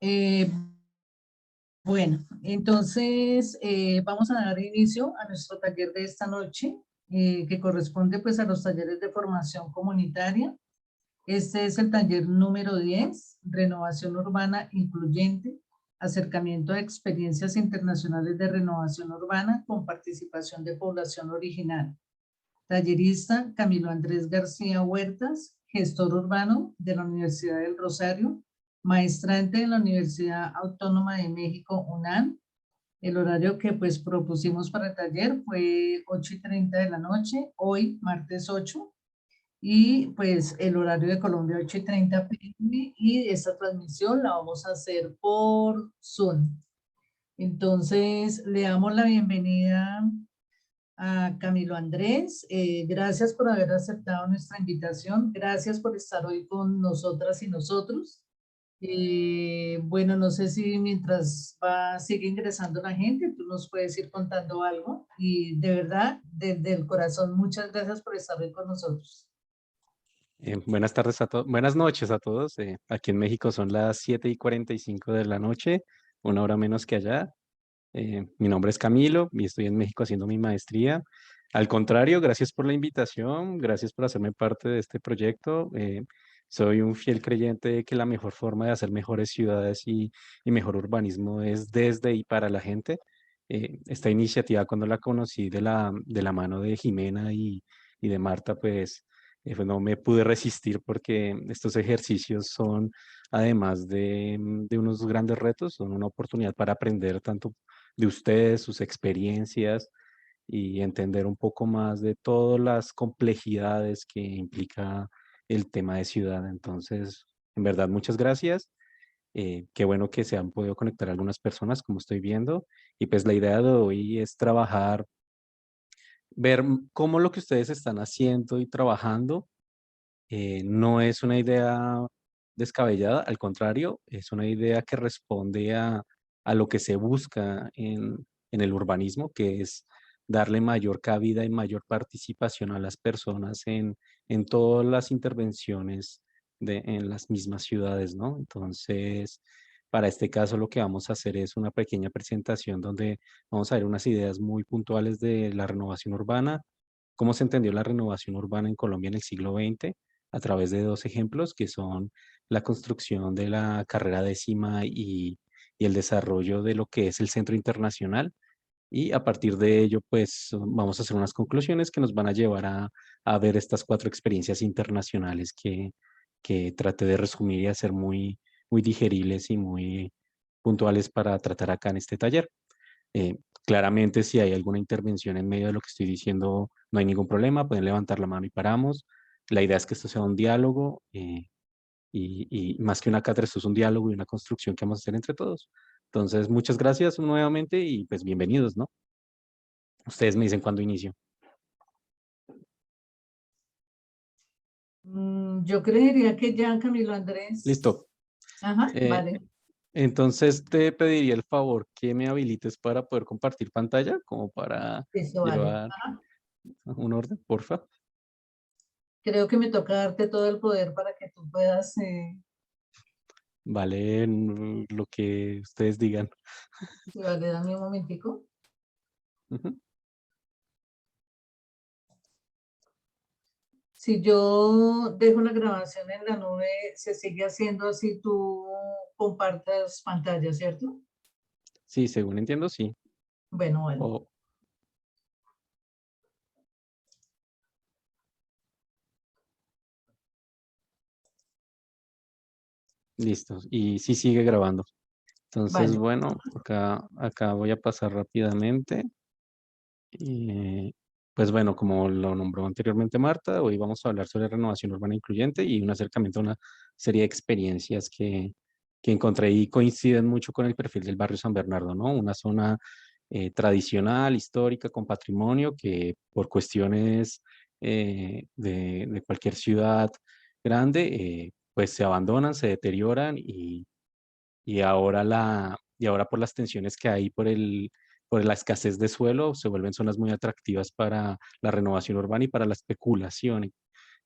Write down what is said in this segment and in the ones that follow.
Eh, bueno, entonces vamos a dar inicio a nuestro taller de esta noche, que corresponde pues a los talleres de formación comunitaria. Este es el taller número 10, Renovación Urbana Incluyente, acercamiento a experiencias internacionales de renovación urbana con participación de población original. Tallerista Camilo Andrés García Huertas, gestor urbano de la Universidad del Rosario, maestrante de la Universidad Autónoma de México, UNAM. El horario que pues propusimos para el taller fue 8:30 de la noche, hoy martes 8, y pues el horario de Colombia 8:30 p.m. y esta transmisión la vamos a hacer por Zoom. Entonces, le damos la bienvenida a Camilo Andrés. Gracias por haber aceptado nuestra invitación. Gracias por estar hoy con nosotras y nosotros. Bueno, no sé si mientras sigue ingresando la gente, tú nos puedes ir contando algo. Y de verdad, desde el corazón, muchas gracias por estar hoy con nosotros. Buenas tardes a todos, buenas noches a todos. Aquí en México son las 7:45 de la noche, una hora menos que allá. Mi nombre es Camilo y estoy en México haciendo mi maestría. Al contrario, gracias por la invitación, gracias por hacerme parte de este proyecto. Soy un fiel creyente de que la mejor forma de hacer mejores ciudades y mejor urbanismo es desde y para la gente. Esta iniciativa, cuando la conocí de la mano de Jimena y de Marta, pues no me pude resistir porque estos ejercicios son, además de unos grandes retos, son una oportunidad para aprender tanto de ustedes, sus experiencias y entender un poco más de todas las complejidades que implica el tema de ciudad. Entonces, en verdad, muchas gracias. Qué bueno que se han podido conectar algunas personas, como estoy viendo. Y pues la idea de hoy es trabajar, ver cómo lo que ustedes están haciendo y trabajando no es una idea descabellada, al contrario, es una idea que responde a lo que se busca en el urbanismo, que es darle mayor cabida y mayor participación a las personas en todas las intervenciones en las mismas ciudades, ¿no? Entonces, para este caso lo que vamos a hacer es una pequeña presentación donde vamos a ver unas ideas muy puntuales de la renovación urbana, cómo se entendió la renovación urbana en Colombia en el siglo XX, a través de dos ejemplos que son la construcción de la carrera décima y el desarrollo de lo que es el Centro Internacional. Y a partir de ello, pues vamos a hacer unas conclusiones que nos van a llevar a ver estas cuatro experiencias internacionales que traté de resumir y hacer muy, muy digeribles y muy puntuales para tratar acá en este taller. Claramente, si hay alguna intervención en medio de lo que estoy diciendo, no hay ningún problema, pueden levantar la mano y paramos. La idea es que esto sea un diálogo y más que una cátedra, esto es un diálogo y una construcción que vamos a hacer entre todos. Entonces, muchas gracias nuevamente y pues bienvenidos, ¿no? Ustedes me dicen cuándo inicio. Yo creería que ya, Camilo Andrés. Listo. Ajá, Eh, vale. entonces, te pediría el favor que me habilites para poder compartir pantalla, como para Eso vale. llevar un orden, porfa. Creo que me toca darte todo el poder para que tú puedas. Vale, lo que ustedes digan. Sí, vale, dame un momentico. Ujú. Si yo dejo la grabación en la nube, se sigue haciendo así, tú compartas pantalla, ¿cierto? Sí, según entiendo, sí. Bueno, vale. Oh, listo. Y sí sigue grabando. Entonces, Vale. bueno, acá voy a pasar rápidamente. Y, pues bueno, como lo nombró anteriormente Marta, hoy vamos a hablar sobre renovación urbana incluyente y un acercamiento a una serie de experiencias que encontré y coinciden mucho con el perfil del barrio San Bernardo, ¿no? Una zona tradicional, histórica, con patrimonio, que por cuestiones de cualquier ciudad grande, pues se abandonan, se deterioran y ahora por las tensiones que hay por la escasez de suelo, se vuelven zonas muy atractivas para la renovación urbana y para la especulación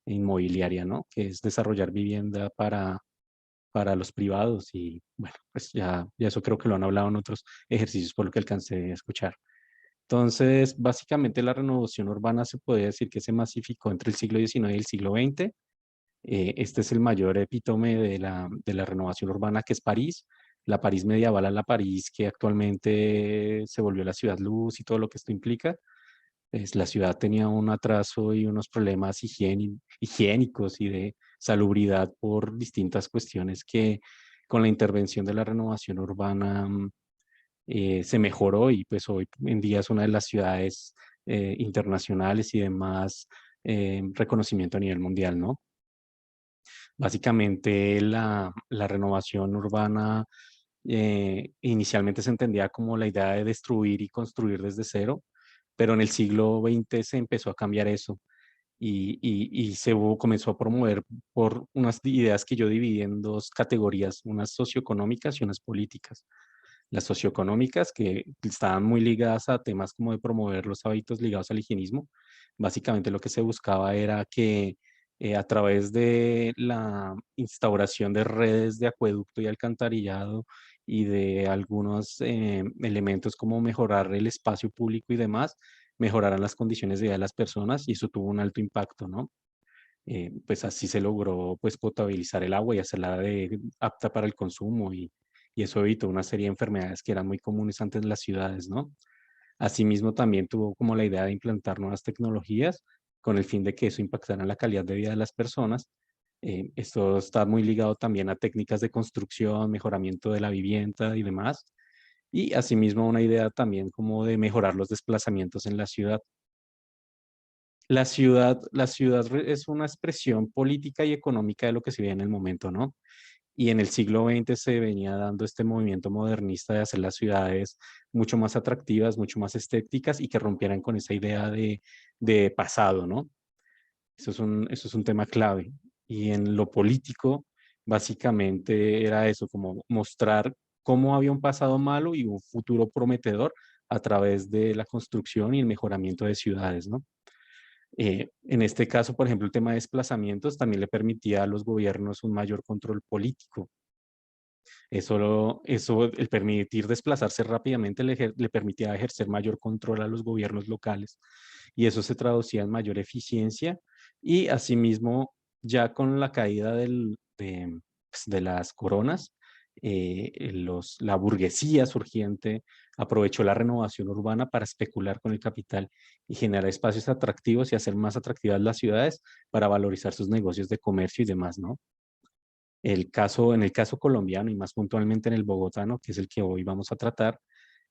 inmobiliaria, ¿no? Que es desarrollar vivienda para los privados y bueno, pues ya eso creo que lo han hablado en otros ejercicios por lo que alcancé a escuchar. Entonces, básicamente la renovación urbana se puede decir que se masificó entre el siglo XIX y el siglo XX. Este es el mayor epítome de la renovación urbana, que es París, la París medieval a la París que actualmente se volvió la ciudad luz y todo lo que esto implica. La ciudad tenía un atraso y unos problemas higiénicos y de salubridad por distintas cuestiones que con la intervención de la renovación urbana se mejoró y pues hoy en día es una de las ciudades internacionales y de más reconocimiento a nivel mundial, ¿no? Básicamente la renovación urbana inicialmente se entendía como la idea de destruir y construir desde cero, pero en el siglo XX se empezó a cambiar eso y comenzó a promover por unas ideas que yo dividí en dos categorías, unas socioeconómicas y unas políticas. Las socioeconómicas, que estaban muy ligadas a temas como de promover los hábitos ligados al higienismo. Básicamente lo que se buscaba era que a través de la instauración de redes de acueducto y alcantarillado y de algunos elementos como mejorar el espacio público y demás, mejoraran las condiciones de vida de las personas y eso tuvo un alto impacto, ¿no? Pues así se logró pues potabilizar el agua y hacerla apta para el consumo y eso evitó una serie de enfermedades que eran muy comunes antes en las ciudades, ¿no? Asimismo, también tuvo como la idea de implantar nuevas tecnologías con el fin de que eso impactara en la calidad de vida de las personas. Esto está muy ligado también a técnicas de construcción, mejoramiento de la vivienda y demás. Y asimismo una idea también como de mejorar los desplazamientos en la ciudad. La ciudad es una expresión política y económica de lo que se vive en el momento, ¿no? Y en el siglo XX se venía dando este movimiento modernista de hacer las ciudades mucho más atractivas, mucho más estéticas y que rompieran con esa idea de pasado, ¿no? Eso es un tema clave. Y en lo político, básicamente era eso, como mostrar cómo había un pasado malo y un futuro prometedor a través de la construcción y el mejoramiento de ciudades, ¿no? En este caso, por ejemplo, el tema de desplazamientos también le permitía a los gobiernos un mayor control político. El permitir desplazarse rápidamente le permitía ejercer mayor control a los gobiernos locales y eso se traducía en mayor eficiencia y asimismo ya con la caída pues, de las coronas, la burguesía surgiente aprovechó la renovación urbana para especular con el capital y generar espacios atractivos y hacer más atractivas las ciudades para valorizar sus negocios de comercio y demás, ¿no? En el caso colombiano y más puntualmente en el bogotano, que es el que hoy vamos a tratar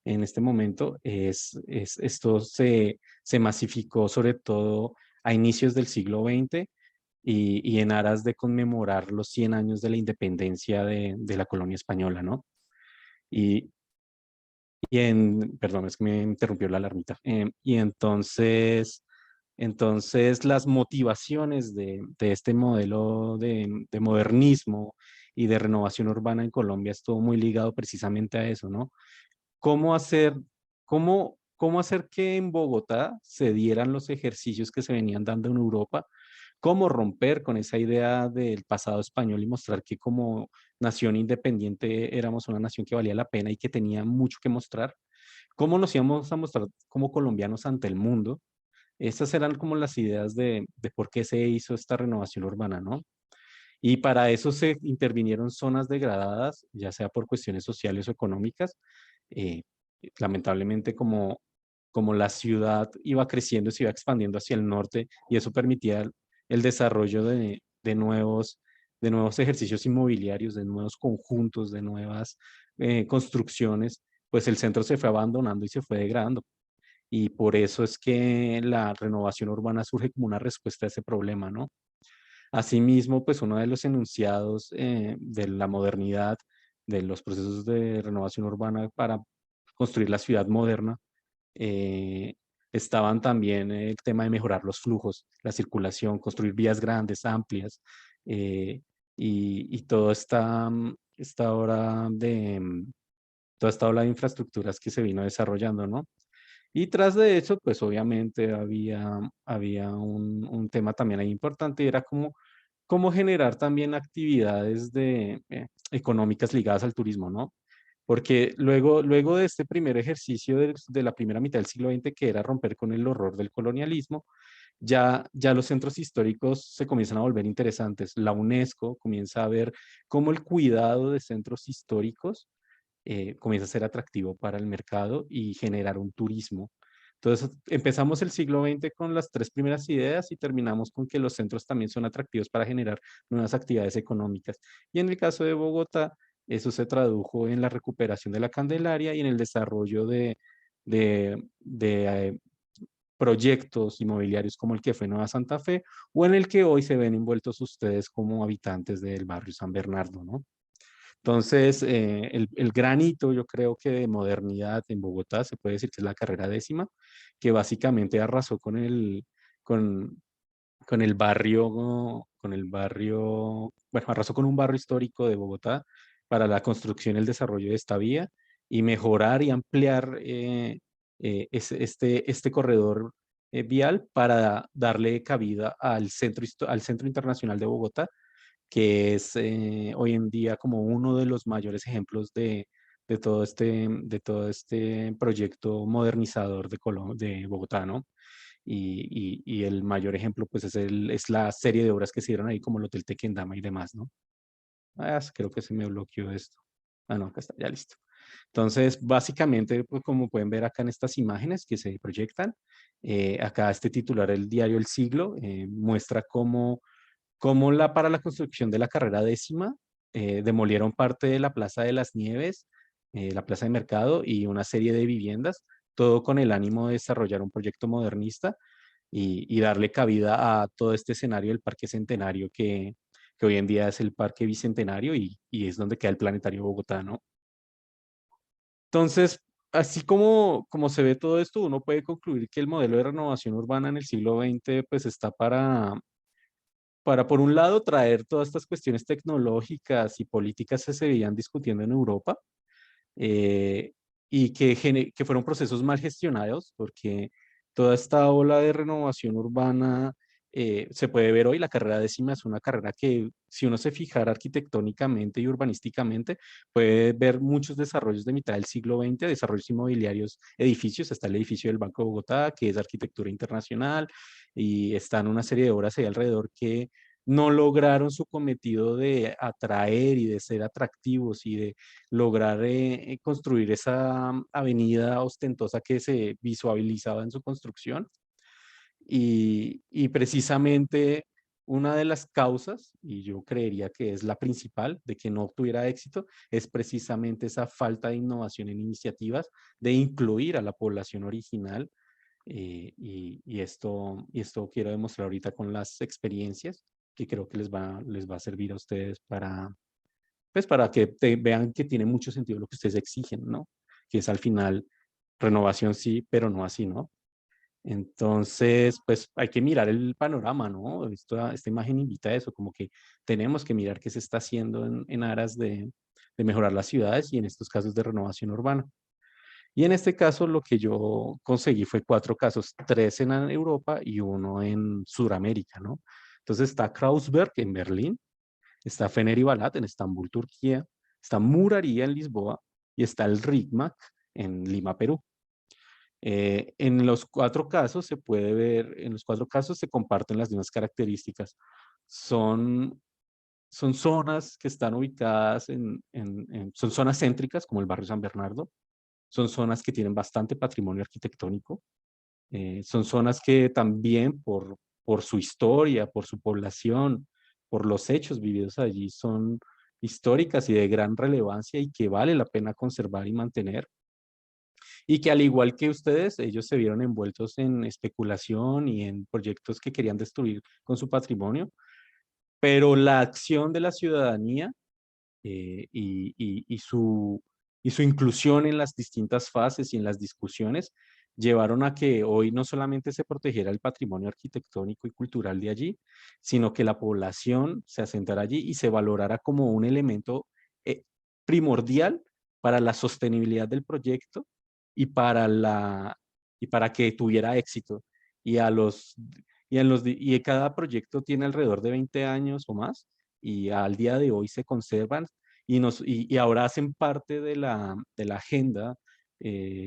en este momento, esto se masificó sobre todo a inicios del siglo XX y en aras de conmemorar los 100 años de la independencia de la colonia española, ¿no? Y, perdón, es que me interrumpió la alarmita. Entonces, las motivaciones de este modelo de modernismo y de renovación urbana en Colombia estuvo muy ligado precisamente a eso, ¿no? ¿Cómo hacer, cómo hacer que en Bogotá se dieran los ejercicios que se venían dando en Europa? ¿Cómo romper con esa idea del pasado español y mostrar que como nación independiente éramos una nación que valía la pena y que tenía mucho que mostrar? ¿Cómo nos íbamos a mostrar como colombianos ante el mundo? Estas eran como las ideas de por qué se hizo esta renovación urbana, ¿no? Y para eso se intervinieron zonas degradadas, ya sea por cuestiones sociales o económicas. Eh, Lamentablemente, como la ciudad iba creciendo, se iba expandiendo hacia el norte y eso permitía el desarrollo de nuevos ejercicios inmobiliarios, de nuevos conjuntos, de nuevas construcciones, pues el centro se fue abandonando y se fue degradando. Y por eso es que la renovación urbana surge como una respuesta a ese problema, ¿no? Asimismo, pues uno de los enunciados de la modernidad, de los procesos de renovación urbana para construir la ciudad moderna, eh, estaban también el tema de mejorar los flujos, la circulación, construir vías grandes, amplias, eh, y toda esta ola de infraestructuras que se vino desarrollando, ¿no? Y tras de eso, pues obviamente había un tema también ahí importante y era como cómo generar también actividades económicas ligadas al turismo, ¿no? Porque luego de este primer ejercicio de la primera mitad del siglo XX, que era romper con el horror del colonialismo, ya los centros históricos se comienzan a volver interesantes. La UNESCO comienza a ver cómo el cuidado de centros históricos comienza a ser atractivo para el mercado y generar un turismo. Entonces empezamos el siglo XX con las tres primeras ideas y terminamos con que los centros también son atractivos para generar nuevas actividades económicas. Y en el caso de Bogotá, eso se tradujo en la recuperación de la Candelaria y en el desarrollo de proyectos inmobiliarios como el que fue Nueva Santa Fe o en el que hoy se ven envueltos ustedes como habitantes del barrio San Bernardo, ¿no? Entonces, el gran hito, yo creo que de modernidad en Bogotá se puede decir que es la carrera décima, que básicamente arrasó con, bueno, arrasó con un barrio histórico de Bogotá para la construcción y el desarrollo de esta vía y mejorar y ampliar este corredor vial para darle cabida al Centro Internacional de Bogotá, que es hoy en día como uno de los mayores ejemplos de todo este proyecto modernizador de Bogotá, ¿no? Y el mayor ejemplo, pues, es la serie de obras que se dieron ahí, como el Hotel Tequendama y demás, ¿no? Creo que se me bloqueó esto. Ah, no, acá está, ya listo. Entonces, básicamente, pues, como pueden ver acá en estas imágenes que se proyectan, acá este titular, El Diario El Siglo, muestra cómo para la construcción de la carrera décima demolieron parte de la Plaza de las Nieves, la Plaza de Mercado y una serie de viviendas, todo con el ánimo de desarrollar un proyecto modernista y darle cabida a todo este escenario del Parque Centenario que hoy en día es el Parque Bicentenario y es donde queda el Planetario Bogotá, ¿no? Entonces, así como se ve todo esto, uno puede concluir que el modelo de renovación urbana en el siglo XX pues está para, por un lado, traer todas estas cuestiones tecnológicas y políticas que se veían discutiendo en Europa eh, y que fueron procesos mal gestionados, porque toda esta ola de renovación urbana se puede ver hoy. La carrera décima es una carrera que, si uno se fijara arquitectónicamente y urbanísticamente, puede ver muchos desarrollos de mitad del siglo XX, desarrollos inmobiliarios, edificios. Está el edificio del Banco de Bogotá, que es arquitectura internacional, y están una serie de obras ahí alrededor que no lograron su cometido de atraer y de ser atractivos y de lograr construir esa avenida ostentosa que se visualizaba en su construcción. Y precisamente una de las causas, y yo creería que es la principal de que no tuviera éxito, es precisamente esa falta de innovación en iniciativas, de incluir a la población original. Y esto quiero demostrar ahorita con las experiencias que creo que les va a servir a ustedes para que vean que tiene mucho sentido lo que ustedes exigen, ¿no? Que es al final renovación sí, pero no así, ¿no? Entonces, pues hay que mirar el panorama, ¿no? Esta imagen invita a eso, como que tenemos que mirar qué se está haciendo en aras de mejorar las ciudades y en estos casos de renovación urbana. Y en este caso lo que yo conseguí fue 4 casos, 3 en Europa y uno en Sudamérica, ¿no? Entonces está Kreuzberg en Berlín, está Feneri Balat en Estambul, Turquía, está Muraría en Lisboa y está el RICMAC en Lima, Perú. En los 4 casos se puede ver, en los 4 casos se comparten las mismas características. Son, son zonas que están ubicadas son zonas céntricas como el barrio San Bernardo, son zonas que tienen bastante patrimonio arquitectónico, son zonas que también por su historia, por su población, por los hechos vividos allí, son históricas y de gran relevancia y que vale la pena conservar y mantener. Y que al igual que ustedes, ellos se vieron envueltos en especulación y en proyectos que querían destruir con su patrimonio, pero la acción de la ciudadanía y su inclusión en las distintas fases y en las discusiones llevaron a que hoy no solamente se protegiera el patrimonio arquitectónico y cultural de allí, sino que la población se asentara allí y se valorara como un elemento eh, primordial para la sostenibilidad del proyecto y para que tuviera éxito. Y y cada proyecto tiene alrededor de 20 años o más, y al día de hoy se conservan y ahora hacen parte de la agenda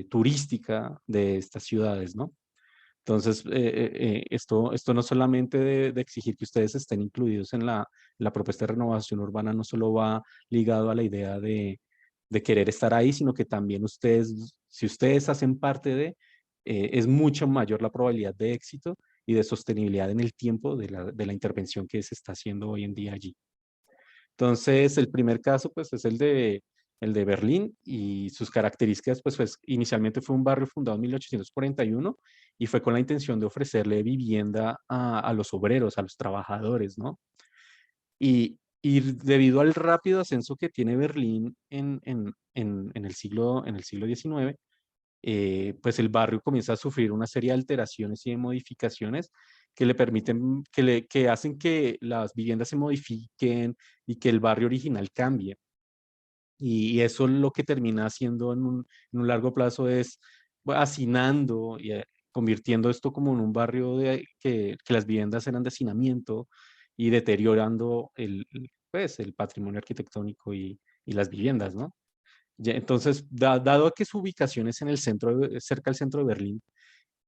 turística de estas ciudades, ¿no? Entonces, esto no solamente de exigir que ustedes estén incluidos en la propuesta de renovación urbana, no solo va ligado a la idea de querer estar ahí, sino que también ustedes, si ustedes hacen parte es mucho mayor la probabilidad de éxito y de sostenibilidad en el tiempo de la intervención que se está haciendo hoy en día allí. Entonces, el primer caso, pues, es el de Berlín y sus características, pues, inicialmente fue un barrio fundado en 1841 y fue con la intención de ofrecerle vivienda a los obreros, a los trabajadores, ¿no? Y debido al rápido ascenso que tiene Berlín en el siglo XIX, pues el barrio comienza a sufrir una serie de alteraciones y de modificaciones que le permiten, que hacen que las viviendas se modifiquen y que el barrio original cambie. Y eso lo que termina haciendo en un largo plazo es hacinando y convirtiendo esto como en un barrio que las viviendas eran de hacinamiento y deteriorando pues, el patrimonio arquitectónico y las viviendas, ¿no? Entonces, dado que su ubicación es en el centro, cerca del centro de Berlín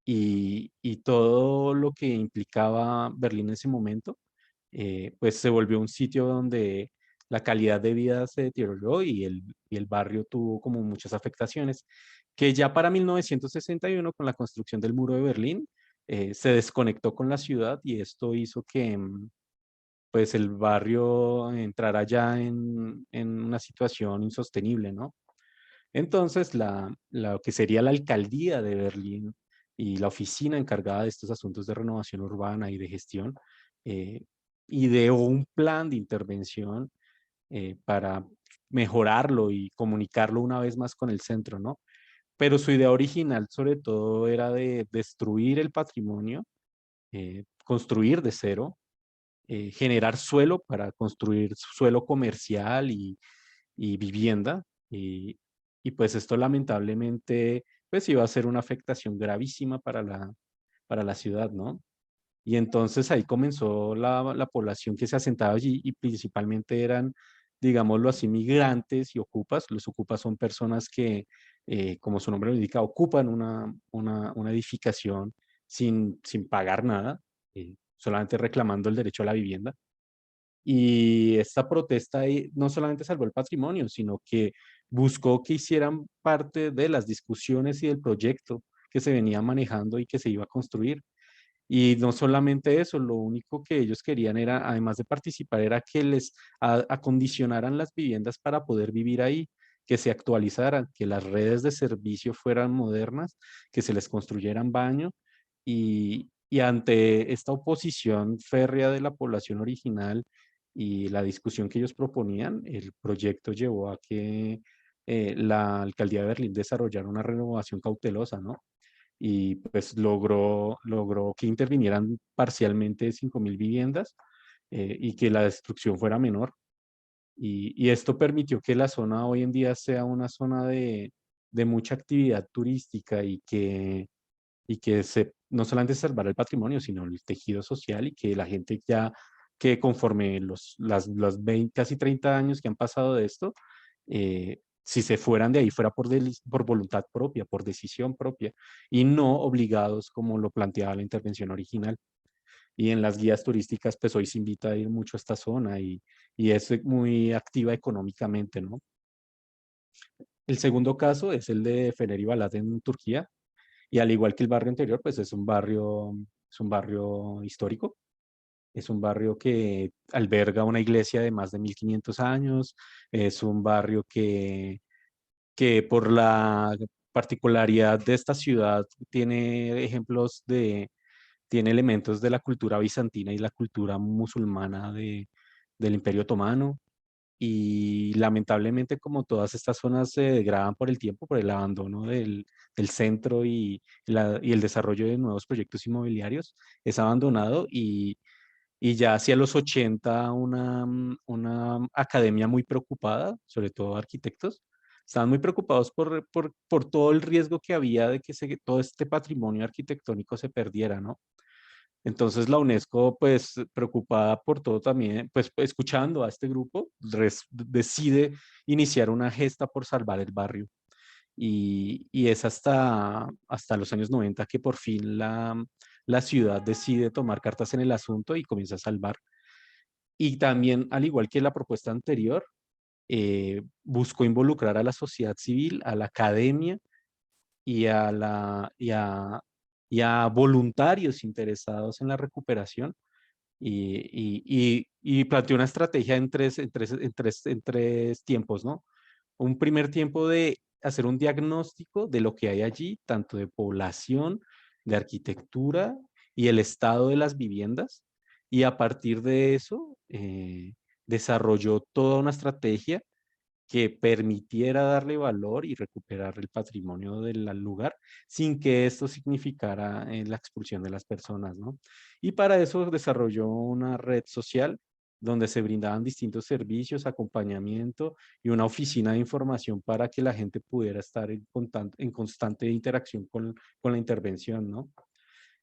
y todo lo que implicaba Berlín en ese momento, pues se volvió un sitio donde la calidad de vida se deterioró y el barrio tuvo como muchas afectaciones, que ya para 1961, con la construcción del muro de Berlín, se desconectó con la ciudad y esto hizo que pues el barrio entrara ya en una situación insostenible, ¿no? Entonces, lo que sería la alcaldía de Berlín y la oficina encargada de estos asuntos de renovación urbana y de gestión, eh, ideó un plan de intervención para mejorarlo y comunicarlo una vez más con el centro, ¿no? Pero su idea original, sobre todo, era de destruir el patrimonio, construir de cero, generar suelo para construir suelo comercial y vivienda. Y pues esto lamentablemente pues iba a ser una afectación gravísima para la ciudad, ¿no? Y entonces ahí comenzó la población que se asentaba allí y principalmente eran, digámoslo así, migrantes y ocupas. Los ocupas son personas que, como su nombre lo indica, ocupan una edificación sin pagar nada, solamente reclamando el derecho a la vivienda. Y esta protesta ahí no solamente salvó el patrimonio, sino que buscó que hicieran parte de las discusiones y del proyecto que se venía manejando y que se iba a construir. Y no solamente eso, lo único que ellos querían era, además de participar, era que les acondicionaran las viviendas para poder vivir ahí, que se actualizaran, que las redes de servicio fueran modernas, que se les construyeran baños y ante esta oposición férrea de la población original y la discusión que ellos proponían, el proyecto llevó a que la alcaldía de Berlín desarrollara una renovación cautelosa, ¿no? Y pues logró que intervinieran parcialmente 5.000 viviendas y que la destrucción fuera menor. Y esto permitió que la zona hoy en día sea una zona de mucha actividad turística y que no solamente salvar el patrimonio, sino el tejido social y que la gente ya, que conforme los 20, casi 30 años que han pasado de esto, si se fueran de ahí fuera por voluntad propia, por decisión propia y no obligados como lo planteaba la intervención original. Y en las guías turísticas, pues hoy se invita a ir mucho a esta zona y es muy activa económicamente, ¿no? El segundo caso es el de Feneri Balat en Turquía, y al igual que el barrio anterior, pues es un barrio histórico. Es un barrio que alberga una iglesia de más de 1500 años. Es un barrio que por la particularidad de esta ciudad tiene tiene elementos de la cultura bizantina y la cultura musulmana del Imperio Otomano. Y lamentablemente, como todas estas zonas se degradan por el tiempo, por el abandono del centro y el desarrollo de nuevos proyectos inmobiliarios, es abandonado y ya hacia los 80 una academia muy preocupada, sobre todo arquitectos, estaban muy preocupados por todo el riesgo que había de que todo este patrimonio arquitectónico se perdiera, ¿no? Entonces la UNESCO, pues preocupada por todo también, pues escuchando a este grupo, decide iniciar una gesta por salvar el barrio. Y es hasta los años 90 que por fin la ciudad decide tomar cartas en el asunto y comienza a salvar. Y también, al igual que la propuesta anterior, buscó involucrar a la sociedad civil, a la academia y a voluntarios interesados en la recuperación y planteó una estrategia en tres tiempos, ¿no? Un primer tiempo de hacer un diagnóstico de lo que hay allí, tanto de población, de arquitectura y el estado de las viviendas. Y a partir de eso, desarrolló toda una estrategia que permitiera darle valor y recuperar el patrimonio del lugar sin que esto significara la expulsión de las personas, ¿no? Y para eso desarrolló una red social donde se brindaban distintos servicios, acompañamiento y una oficina de información para que la gente pudiera estar en constante interacción con la intervención, ¿no?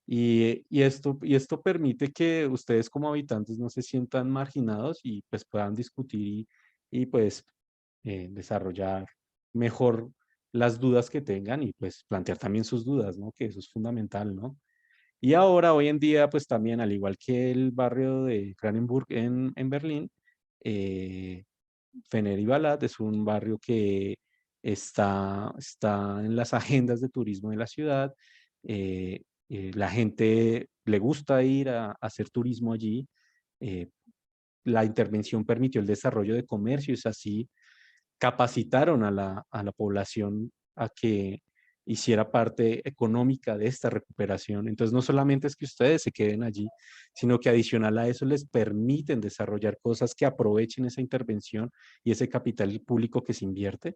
Y esto permite que ustedes como habitantes no se sientan marginados y pues puedan discutir y pues desarrollar mejor las dudas que tengan y pues plantear también sus dudas, ¿no? Que eso es fundamental, ¿no? Y ahora, hoy en día, pues también, al igual que el barrio de Kranenburg en Berlín, eh, Fener y Balad es un barrio que está en las agendas de turismo de la ciudad. La gente le gusta ir a hacer turismo allí. eh, la intervención permitió el desarrollo de comercios, así capacitaron a la población a que hiciera parte económica de esta recuperación. Entonces, no solamente es que ustedes se queden allí, sino que adicional a eso les permiten desarrollar cosas que aprovechen esa intervención y ese capital público que se invierte,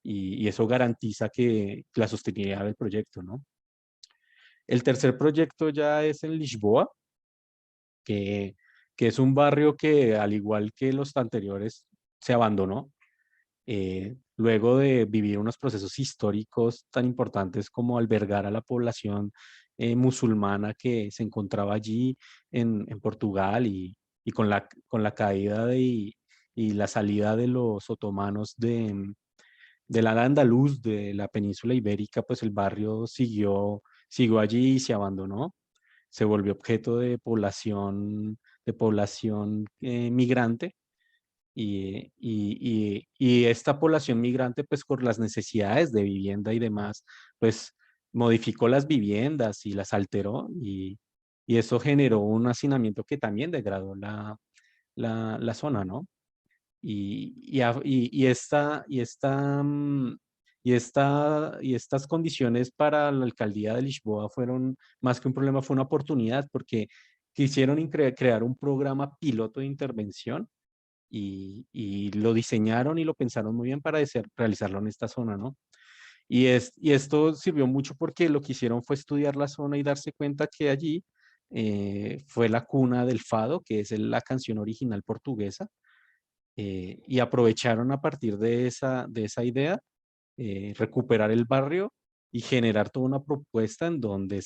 y eso garantiza que la sostenibilidad del proyecto, ¿no? El tercer proyecto ya es en Lisboa, que, que es un barrio que, al igual que los anteriores, se abandonó luego de vivir unos procesos históricos tan importantes como albergar a la población musulmana que se encontraba allí en Portugal, y con la caída y la salida de los otomanos del Al-Andalus, de la península ibérica, pues el barrio siguió allí y se abandonó. Se volvió objeto de población migrante, y esta población migrante, pues por las necesidades de vivienda y demás, pues modificó las viviendas y las alteró, y eso generó un hacinamiento que también degradó la zona, ¿no? Y estas condiciones para la alcaldía de Lisboa fueron más que un problema, fue una oportunidad, porque quisieron crear un programa piloto de intervención, y lo diseñaron y lo pensaron muy bien para realizarlo en esta zona, ¿no? Y esto sirvió mucho porque lo que hicieron fue estudiar la zona y darse cuenta que allí fue la cuna del fado, que es la canción original portuguesa, y aprovecharon a partir de esa idea recuperar el barrio y generar toda una propuesta en donde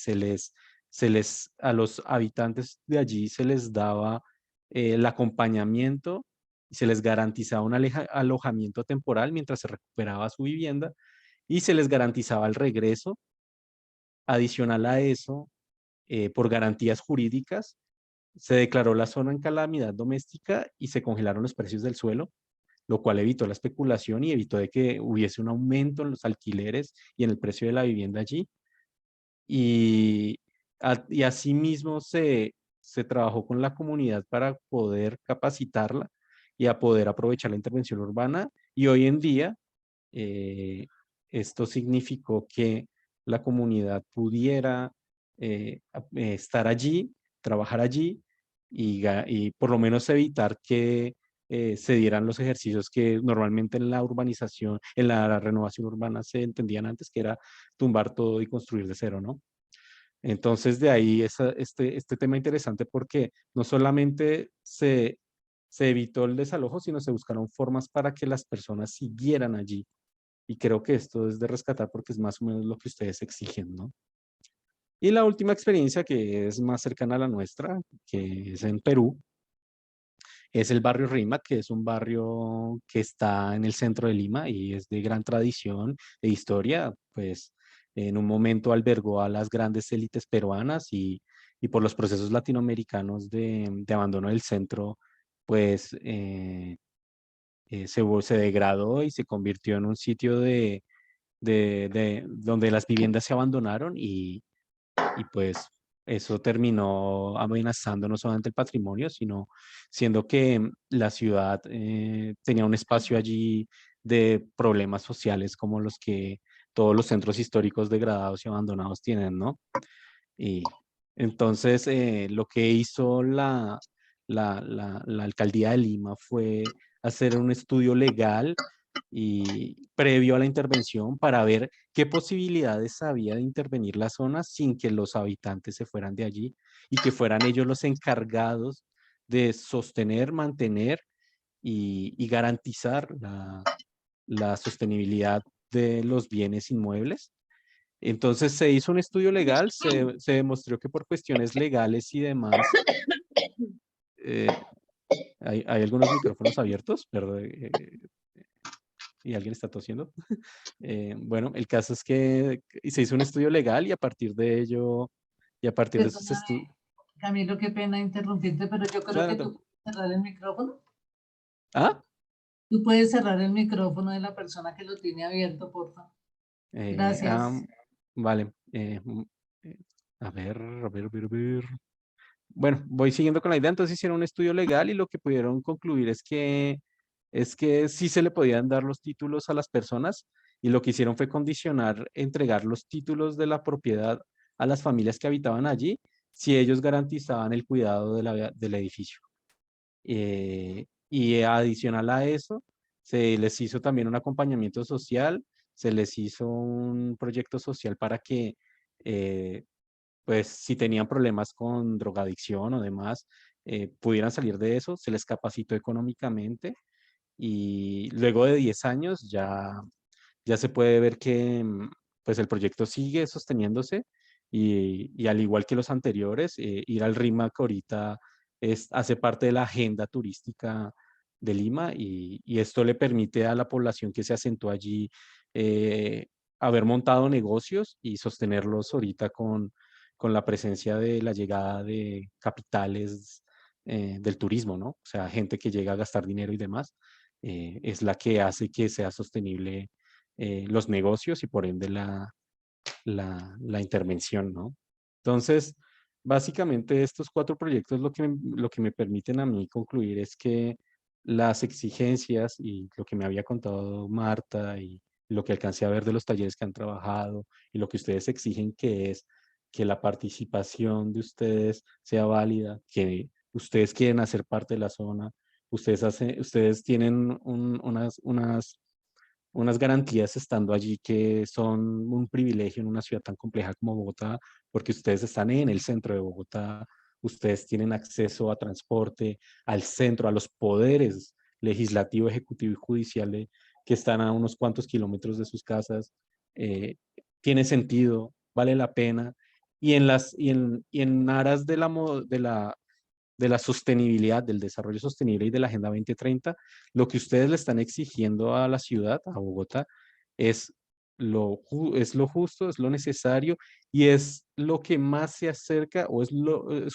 a los habitantes de allí se les daba el acompañamiento y se les garantizaba un alojamiento temporal mientras se recuperaba su vivienda, y se les garantizaba el regreso. Adicional a eso, por garantías jurídicas, se declaró la zona en calamidad doméstica y se congelaron los precios del suelo, lo cual evitó la especulación y evitó de que hubiese un aumento en los alquileres y en el precio de la vivienda allí. Y asimismo se trabajó con la comunidad para poder capacitarla y a poder aprovechar la intervención urbana. Y hoy en día, eh, esto significó que la comunidad pudiera estar allí, trabajar allí, y por lo menos evitar que se dieran los ejercicios que normalmente en la urbanización, en la renovación urbana se entendían antes, que era tumbar todo y construir de cero, ¿no? Entonces, de ahí este tema interesante, porque no solamente se evitó el desalojo, sino se buscaron formas para que las personas siguieran allí. Y creo que esto es de rescatar porque es más o menos lo que ustedes exigen, ¿no? Y la última experiencia, que es más cercana a la nuestra, que es en Perú, es el barrio Rímac, que es un barrio que está en el centro de Lima y es de gran tradición e historia, pues en un momento albergó a las grandes élites peruanas y por los procesos latinoamericanos de abandono del centro, pues se degradó y se convirtió en un sitio donde las viviendas se abandonaron y pues eso terminó amenazando no solamente el patrimonio, sino siendo que la ciudad tenía un espacio allí de problemas sociales como los que todos los centros históricos degradados y abandonados tienen, ¿no? Y entonces lo que hizo la alcaldía de Lima fue hacer un estudio legal y previo a la intervención para ver qué posibilidades había de intervenir la zona sin que los habitantes se fueran de allí y que fueran ellos los encargados de sostener, mantener y garantizar la sostenibilidad de los bienes inmuebles. Entonces se hizo un estudio legal, se demostró que por cuestiones legales y demás, eh, hay algunos micrófonos abiertos, perdón, y alguien está tosiendo. Bueno, el caso es que se hizo un estudio legal y a partir de ello, y a partir de esos estudios... Perdóname, Camilo, qué pena interrumpirte, pero yo creo que tú puedes cerrar el micrófono. ¿Ah? Tú puedes cerrar el micrófono de la persona que lo tiene abierto, por favor. Eh, Gracias. am, vale. Eh, a ver. Bueno, voy siguiendo con la idea. Entonces hicieron un estudio legal y lo que pudieron concluir es que sí se le podían dar los títulos a las personas y lo que hicieron fue condicionar entregar los títulos de la propiedad a las familias que habitaban allí si ellos garantizaban el cuidado del edificio. Y adicional a eso, se les hizo también un acompañamiento social, se les hizo un proyecto social para que eh, pues si tenían problemas con drogadicción o demás, pudieran salir de eso, se les capacitó económicamente y luego de 10 años ya se puede ver que pues el proyecto sigue sosteniéndose y al igual que los anteriores, ir al RIMAC ahorita hace parte de la agenda turística de Lima y esto le permite a la población que se asentó allí eh, haber montado negocios y sostenerlos ahorita con la presencia de la llegada de capitales del turismo, ¿no? O sea, gente que llega a gastar dinero y demás, es la que hace que sea sostenible los negocios y por ende la intervención, ¿no? Entonces, básicamente estos cuatro proyectos lo que me permiten a mí concluir es que las exigencias y lo que me había contado Marta y lo que alcancé a ver de los talleres que han trabajado y lo que ustedes exigen que es que la participación de ustedes sea válida, que ustedes quieren hacer parte de la zona, ustedes tienen unas garantías estando allí que son un privilegio en una ciudad tan compleja como Bogotá, porque ustedes están en el centro de Bogotá, ustedes tienen acceso a transporte, al centro, a los poderes legislativo, ejecutivo y judicial que están a unos cuantos kilómetros de sus casas. Tiene sentido, vale la pena. Y en aras de la sostenibilidad, del desarrollo sostenible y de la Agenda 2030, lo que ustedes le están exigiendo a la ciudad, a Bogotá, es lo justo, es lo necesario y es lo que más se acerca o es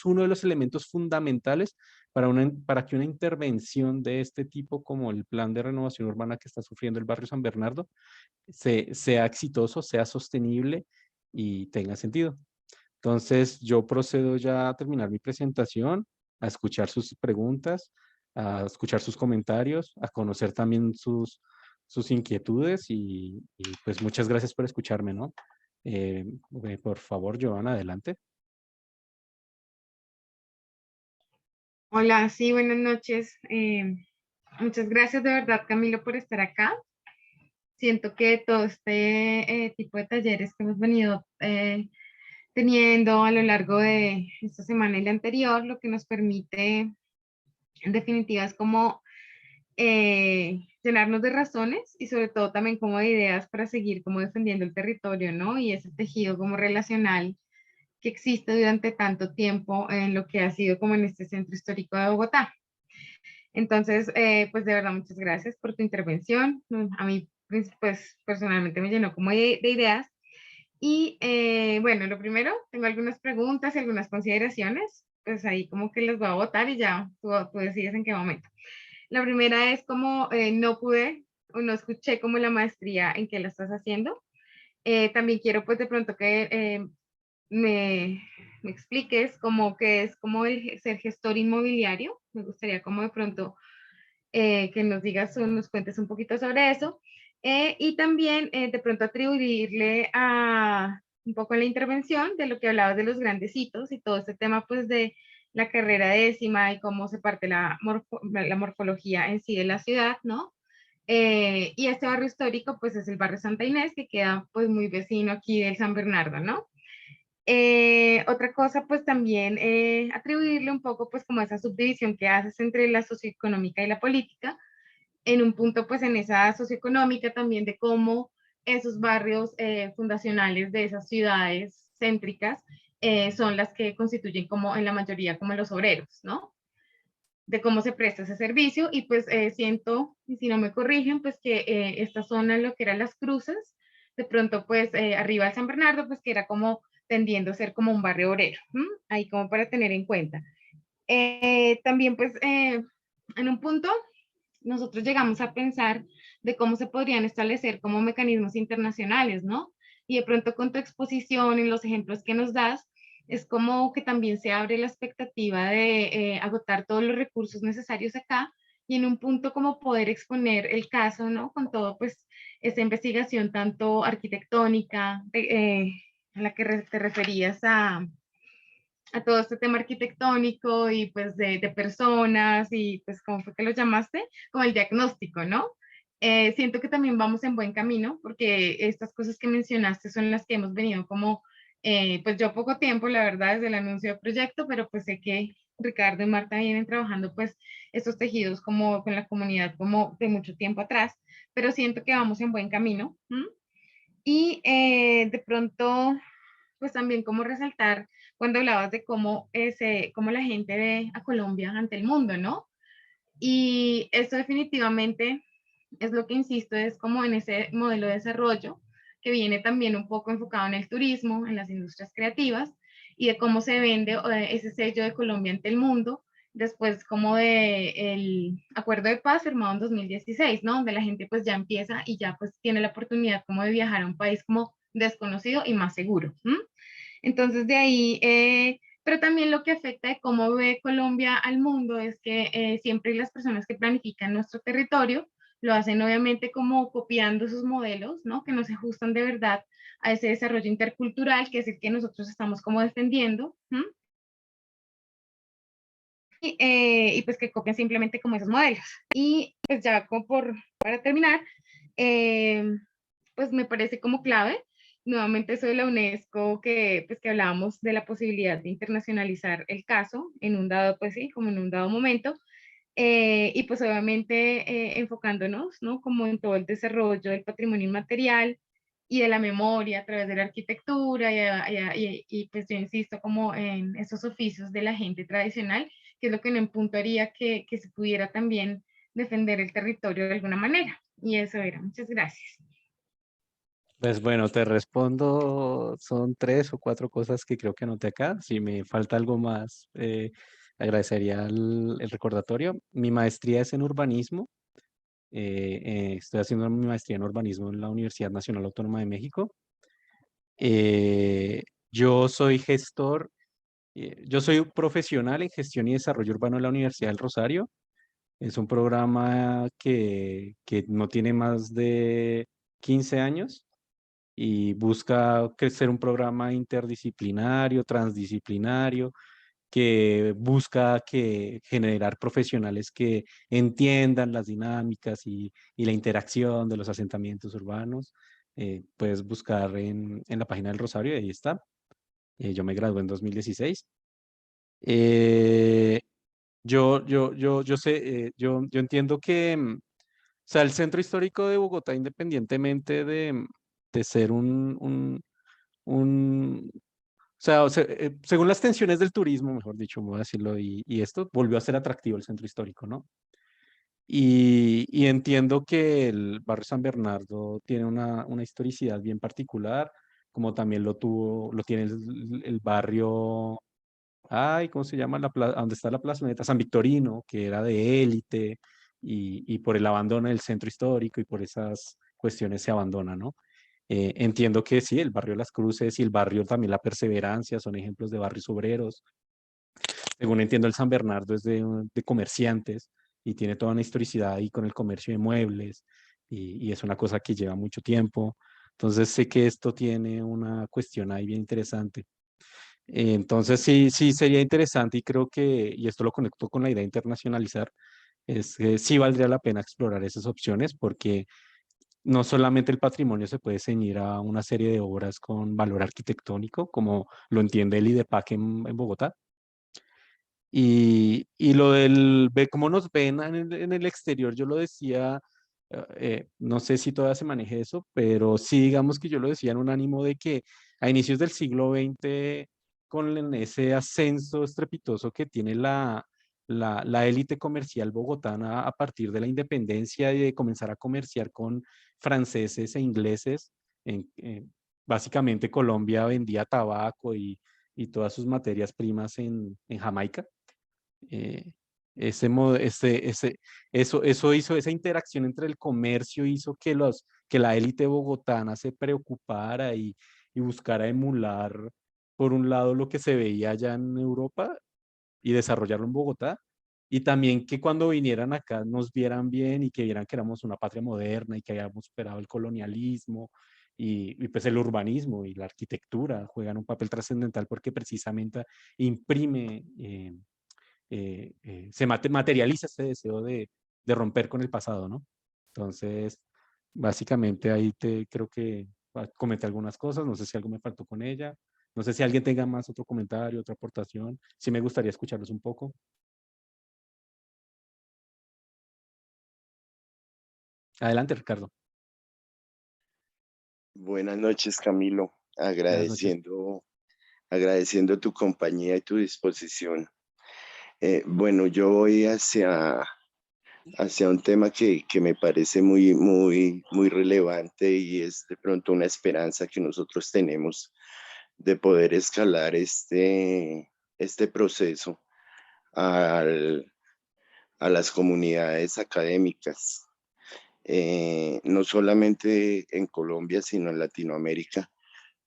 uno de los elementos fundamentales para que una intervención de este tipo como el plan de renovación urbana que está sufriendo el barrio San Bernardo sea exitoso, sea sostenible y tenga sentido. Entonces, yo procedo ya a terminar mi presentación, a escuchar sus preguntas, a escuchar sus comentarios, a conocer también sus inquietudes y pues muchas gracias por escucharme, ¿no? Por favor, Joana, adelante. Hola, sí, buenas noches. Muchas gracias de verdad, Camilo, por estar acá. Siento que todo este tipo de talleres que hemos venido teniendo a lo largo de esta semana y la anterior, lo que nos permite, en definitiva, es como llenarnos de razones y sobre todo también como de ideas para seguir como defendiendo el territorio, ¿no? Y ese tejido como relacional que existe durante tanto tiempo en lo que ha sido como en este centro histórico de Bogotá. Entonces, pues de verdad, muchas gracias por tu intervención. A mí, pues personalmente me llenó como de ideas. Y bueno, lo primero, tengo algunas preguntas y algunas consideraciones, pues ahí como que les voy a votar y ya tú decides en qué momento. La primera es como no pude o no escuché como la maestría en qué la estás haciendo. También quiero pues de pronto que me expliques como que es como el ser gestor inmobiliario. Me gustaría como de pronto que nos digas o nos cuentes un poquito sobre eso. Y también de pronto atribuirle a un poco la intervención de lo que hablabas de los grandes hitos y todo este tema pues de la carrera décima y cómo se parte la morfología en sí de la ciudad, ¿no? Y este barrio histórico pues es el barrio Santa Inés que queda pues muy vecino aquí del San Bernardo, ¿no? Otra cosa, pues también atribuirle un poco, pues como esa subdivisión que haces entre la socioeconómica y la política, en un punto, pues en esa socioeconómica también de cómo esos barrios fundacionales de esas ciudades céntricas son las que constituyen como en la mayoría como los obreros, ¿no? De cómo se presta ese servicio y pues siento, y si no me corrigen, pues que esta zona, lo que eran las cruces, de pronto pues arriba de San Bernardo, pues que era como tendiendo a ser como un barrio obrero, ahí como para tener en cuenta. También pues en un punto nosotros llegamos a pensar de cómo se podrían establecer como mecanismos internacionales, ¿no? Y de pronto con tu exposición y los ejemplos que nos das, es como que también se abre la expectativa de agotar todos los recursos necesarios acá y en un punto como poder exponer el caso, ¿no? Con todo, pues, esta investigación tanto arquitectónica, a la que te referías a todo este tema arquitectónico y pues de personas y pues cómo fue que lo llamaste, como el diagnóstico, ¿no? Siento que también vamos en buen camino porque estas cosas que mencionaste son las que hemos venido como, pues yo poco tiempo, la verdad, desde el anuncio del proyecto, pero pues sé que Ricardo y Marta vienen trabajando pues estos tejidos como con la comunidad como de mucho tiempo atrás, pero siento que vamos en buen camino. ¿M? Y de pronto pues también como resaltar cuando hablabas de cómo la gente ve a Colombia ante el mundo, ¿no? Y esto definitivamente es lo que insisto, es como en ese modelo de desarrollo que viene también un poco enfocado en el turismo, en las industrias creativas y de cómo se vende ese sello de Colombia ante el mundo después como de el acuerdo de paz firmado en 2016, ¿no? Donde la gente pues ya empieza y ya pues tiene la oportunidad como de viajar a un país como desconocido y más seguro. Entonces de ahí, pero también lo que afecta de cómo ve Colombia al mundo es que siempre las personas que planifican nuestro territorio lo hacen obviamente como copiando esos modelos, ¿no? Que no se ajustan de verdad a ese desarrollo intercultural que es el que nosotros estamos como defendiendo. Y pues que copian simplemente como esos modelos. Y pues ya como para terminar, eh, pues me parece como clave, nuevamente eso de la UNESCO, que pues que hablábamos de la posibilidad de internacionalizar el caso en un dado, pues sí, como en un dado momento, y pues obviamente enfocándonos, ¿no? Como en todo el desarrollo del patrimonio inmaterial y de la memoria a través de la arquitectura y pues yo insisto como en esos oficios de la gente tradicional, que es lo que en un punto haría que se pudiera también defender el territorio de alguna manera. Y eso era. Muchas gracias. Pues bueno, te respondo, son 3 o 4 cosas que creo que anoté acá. Si me falta algo más, agradecería el recordatorio. Mi maestría es en urbanismo. Estoy haciendo mi maestría en urbanismo en la Universidad Nacional Autónoma de México. Yo soy gestor, yo soy un profesional en gestión y desarrollo urbano en la Universidad del Rosario. Es un programa que no tiene más de 15 años y busca ser un programa interdisciplinario, transdisciplinario, que busca generar profesionales que entiendan las dinámicas y la interacción de los asentamientos urbanos. Puedes buscar en la página del Rosario, ahí está. Yo me gradué en 2016. Eh, yo sé, yo entiendo que, o sea, el centro histórico de Bogotá, independientemente de ser un según las tensiones del turismo, mejor dicho, voy a decirlo, y esto volvió a ser atractivo el centro histórico, ¿no? Y entiendo que el barrio San Bernardo tiene una historicidad bien particular, como también lo tiene el barrio, ay, ¿cómo se llama? ¿Dónde está la plazoleta? San Victorino, que era de élite, y por el abandono del centro histórico y por esas cuestiones se abandona, ¿no? Entiendo que sí, el barrio Las Cruces y el barrio también La Perseverancia son ejemplos de barrios obreros. Según entiendo, el San Bernardo es de comerciantes y tiene toda una historicidad ahí con el comercio de muebles y es una cosa que lleva mucho tiempo. Entonces sé que esto tiene una cuestión ahí bien interesante. Entonces sí, sí sería interesante y creo que, y esto lo conecto con la idea de internacionalizar, es que sí valdría la pena explorar esas opciones porque no solamente el patrimonio se puede ceñir a una serie de obras con valor arquitectónico, como lo entiende el IDEPAC en Bogotá, y lo del ve cómo nos ven en el exterior, yo lo decía, no sé si todavía se maneje eso, pero sí digamos que yo lo decía en un ánimo de que a inicios del siglo XX, con ese ascenso estrepitoso que tiene la élite comercial bogotana a partir de la independencia y de comenzar a comerciar con franceses e ingleses, básicamente Colombia vendía tabaco y todas sus materias primas en Jamaica. eh, eso hizo, esa interacción entre el comercio hizo que la élite bogotana se preocupara y buscara emular, por un lado, lo que se veía allá en Europa y desarrollarlo en Bogotá. Y también que cuando vinieran acá nos vieran bien y que vieran que éramos una patria moderna y que habíamos superado el colonialismo y pues el urbanismo y la arquitectura juegan un papel trascendental porque precisamente imprime materializa ese deseo de romper con el pasado, ¿no? Entonces, básicamente ahí creo que comenté algunas cosas, no sé si algo me faltó con ella, no sé si alguien tenga más otro comentario, otra aportación, sí me gustaría escucharlos un poco. Adelante, Ricardo. Buenas noches, Camilo. Buenas noches. Agradeciendo tu compañía y tu disposición. Bueno, yo voy hacia un tema que me parece muy relevante y es de pronto una esperanza que nosotros tenemos de poder escalar este proceso al- a las comunidades académicas, no solamente en Colombia, sino en Latinoamérica,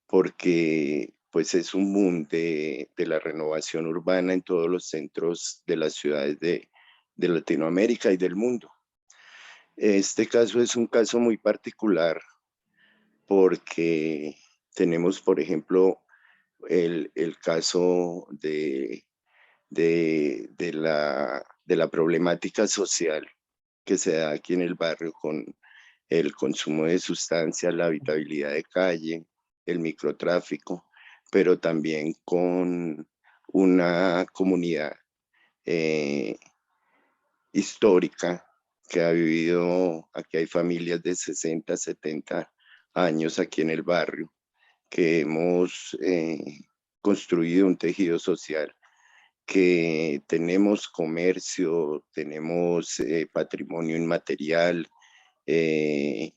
porque pues es un boom de la renovación urbana en todos los centros de las ciudades de Latinoamérica y del mundo. Este caso es un caso muy particular porque tenemos, por ejemplo, el caso de la problemática social que se da aquí en el barrio con el consumo de sustancias, la habitabilidad de calle, el microtráfico, pero también con una comunidad eh, histórica que ha vivido, aquí hay familias de 60, 70 años aquí en el barrio, que hemos construido un tejido social, que tenemos comercio, tenemos patrimonio inmaterial, eh,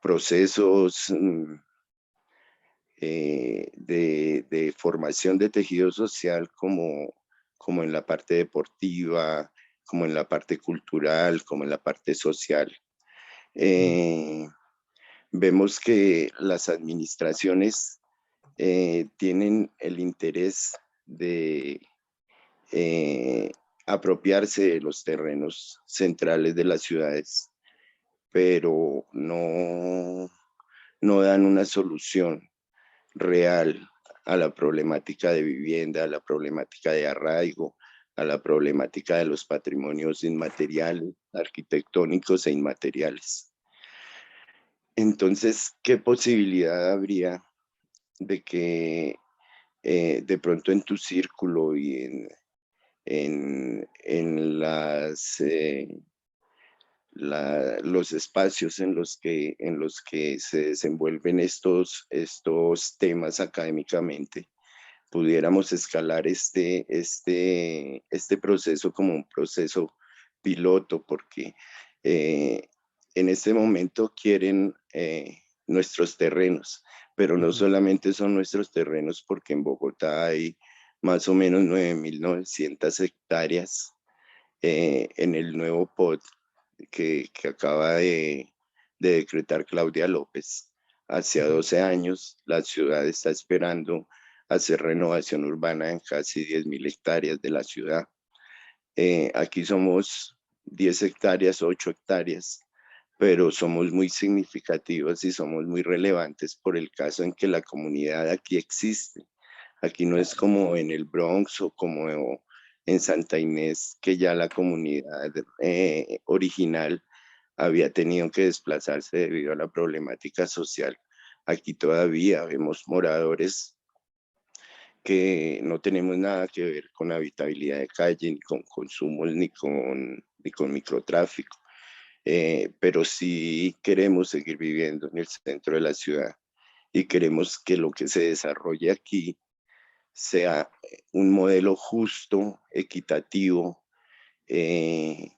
procesos de formación de tejido social como en la parte deportiva, como en la parte cultural, como en la parte social. Eh, Vemos que las administraciones tienen el interés de eh, apropiarse de los terrenos centrales de las ciudades, pero no dan una solución real a la problemática de vivienda, a la problemática de arraigo, a la problemática de los patrimonios inmateriales, arquitectónicos e inmateriales. Entonces, ¿qué posibilidad habría de que de pronto en tu círculo y en los espacios en los que se desenvuelven estos temas académicamente, pudiéramos escalar este proceso como un proceso piloto, porque en este momento quieren nuestros terrenos, pero no solamente son nuestros terrenos, porque en Bogotá hay más o menos 9.900 hectáreas en el nuevo POT que acaba de decretar Claudia López. Hacia 12 años, la ciudad está esperando hacer renovación urbana en casi 10.000 hectáreas de la ciudad. Aquí somos 10 hectáreas, 8 hectáreas, pero somos muy significativos y somos muy relevantes por el caso en que la comunidad aquí existe. Aquí no es como en el Bronx o como en Santa Inés, que ya la comunidad original había tenido que desplazarse debido a la problemática social. Aquí todavía vemos moradores que no tenemos nada que ver con habitabilidad de calle, ni con consumos, ni con microtráfico. Pero sí queremos seguir viviendo en el centro de la ciudad y queremos que lo que se desarrolle aquí sea un modelo justo, equitativo, que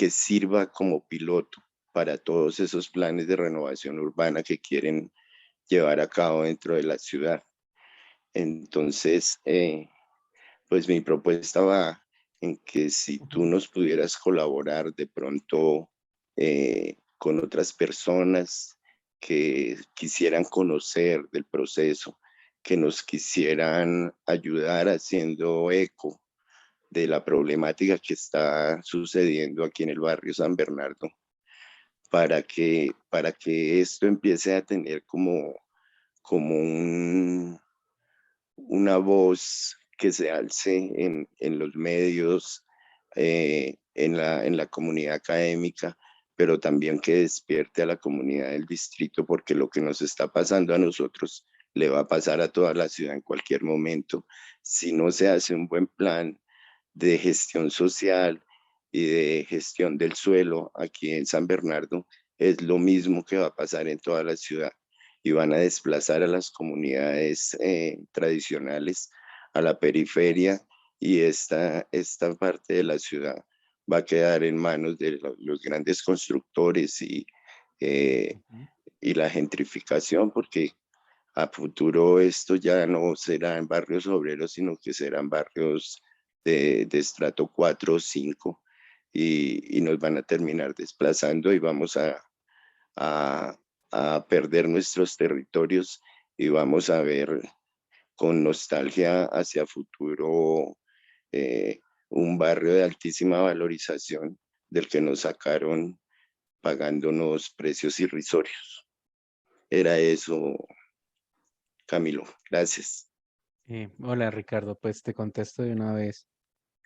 sirva como piloto para todos esos planes de renovación urbana que quieren llevar a cabo dentro de la ciudad. Entonces, pues mi propuesta va en que si tú nos pudieras colaborar de pronto con otras personas que quisieran conocer del proceso, que nos quisieran ayudar haciendo eco de la problemática que está sucediendo aquí en el barrio San Bernardo, para que esto empiece a tener como una voz que se alce en los medios, en la comunidad académica, pero también que despierte a la comunidad del distrito, porque lo que nos está pasando a nosotros le va a pasar a toda la ciudad en cualquier momento. Si no se hace un buen plan de gestión social y de gestión del suelo aquí en San Bernardo, es lo mismo que va a pasar en toda la ciudad y van a desplazar a las comunidades tradicionales a la periferia, y esta parte de la ciudad va a quedar en manos de los grandes constructores y la gentrificación, porque a futuro esto ya no será en barrios obreros, sino que serán barrios de estrato 4 o 5, y nos van a terminar desplazando y vamos a perder nuestros territorios, y vamos a ver con nostalgia hacia futuro un barrio de altísima valorización del que nos sacaron pagándonos precios irrisorios. Era eso, Camilo. Gracias. Hola Ricardo, pues te contesto de una vez.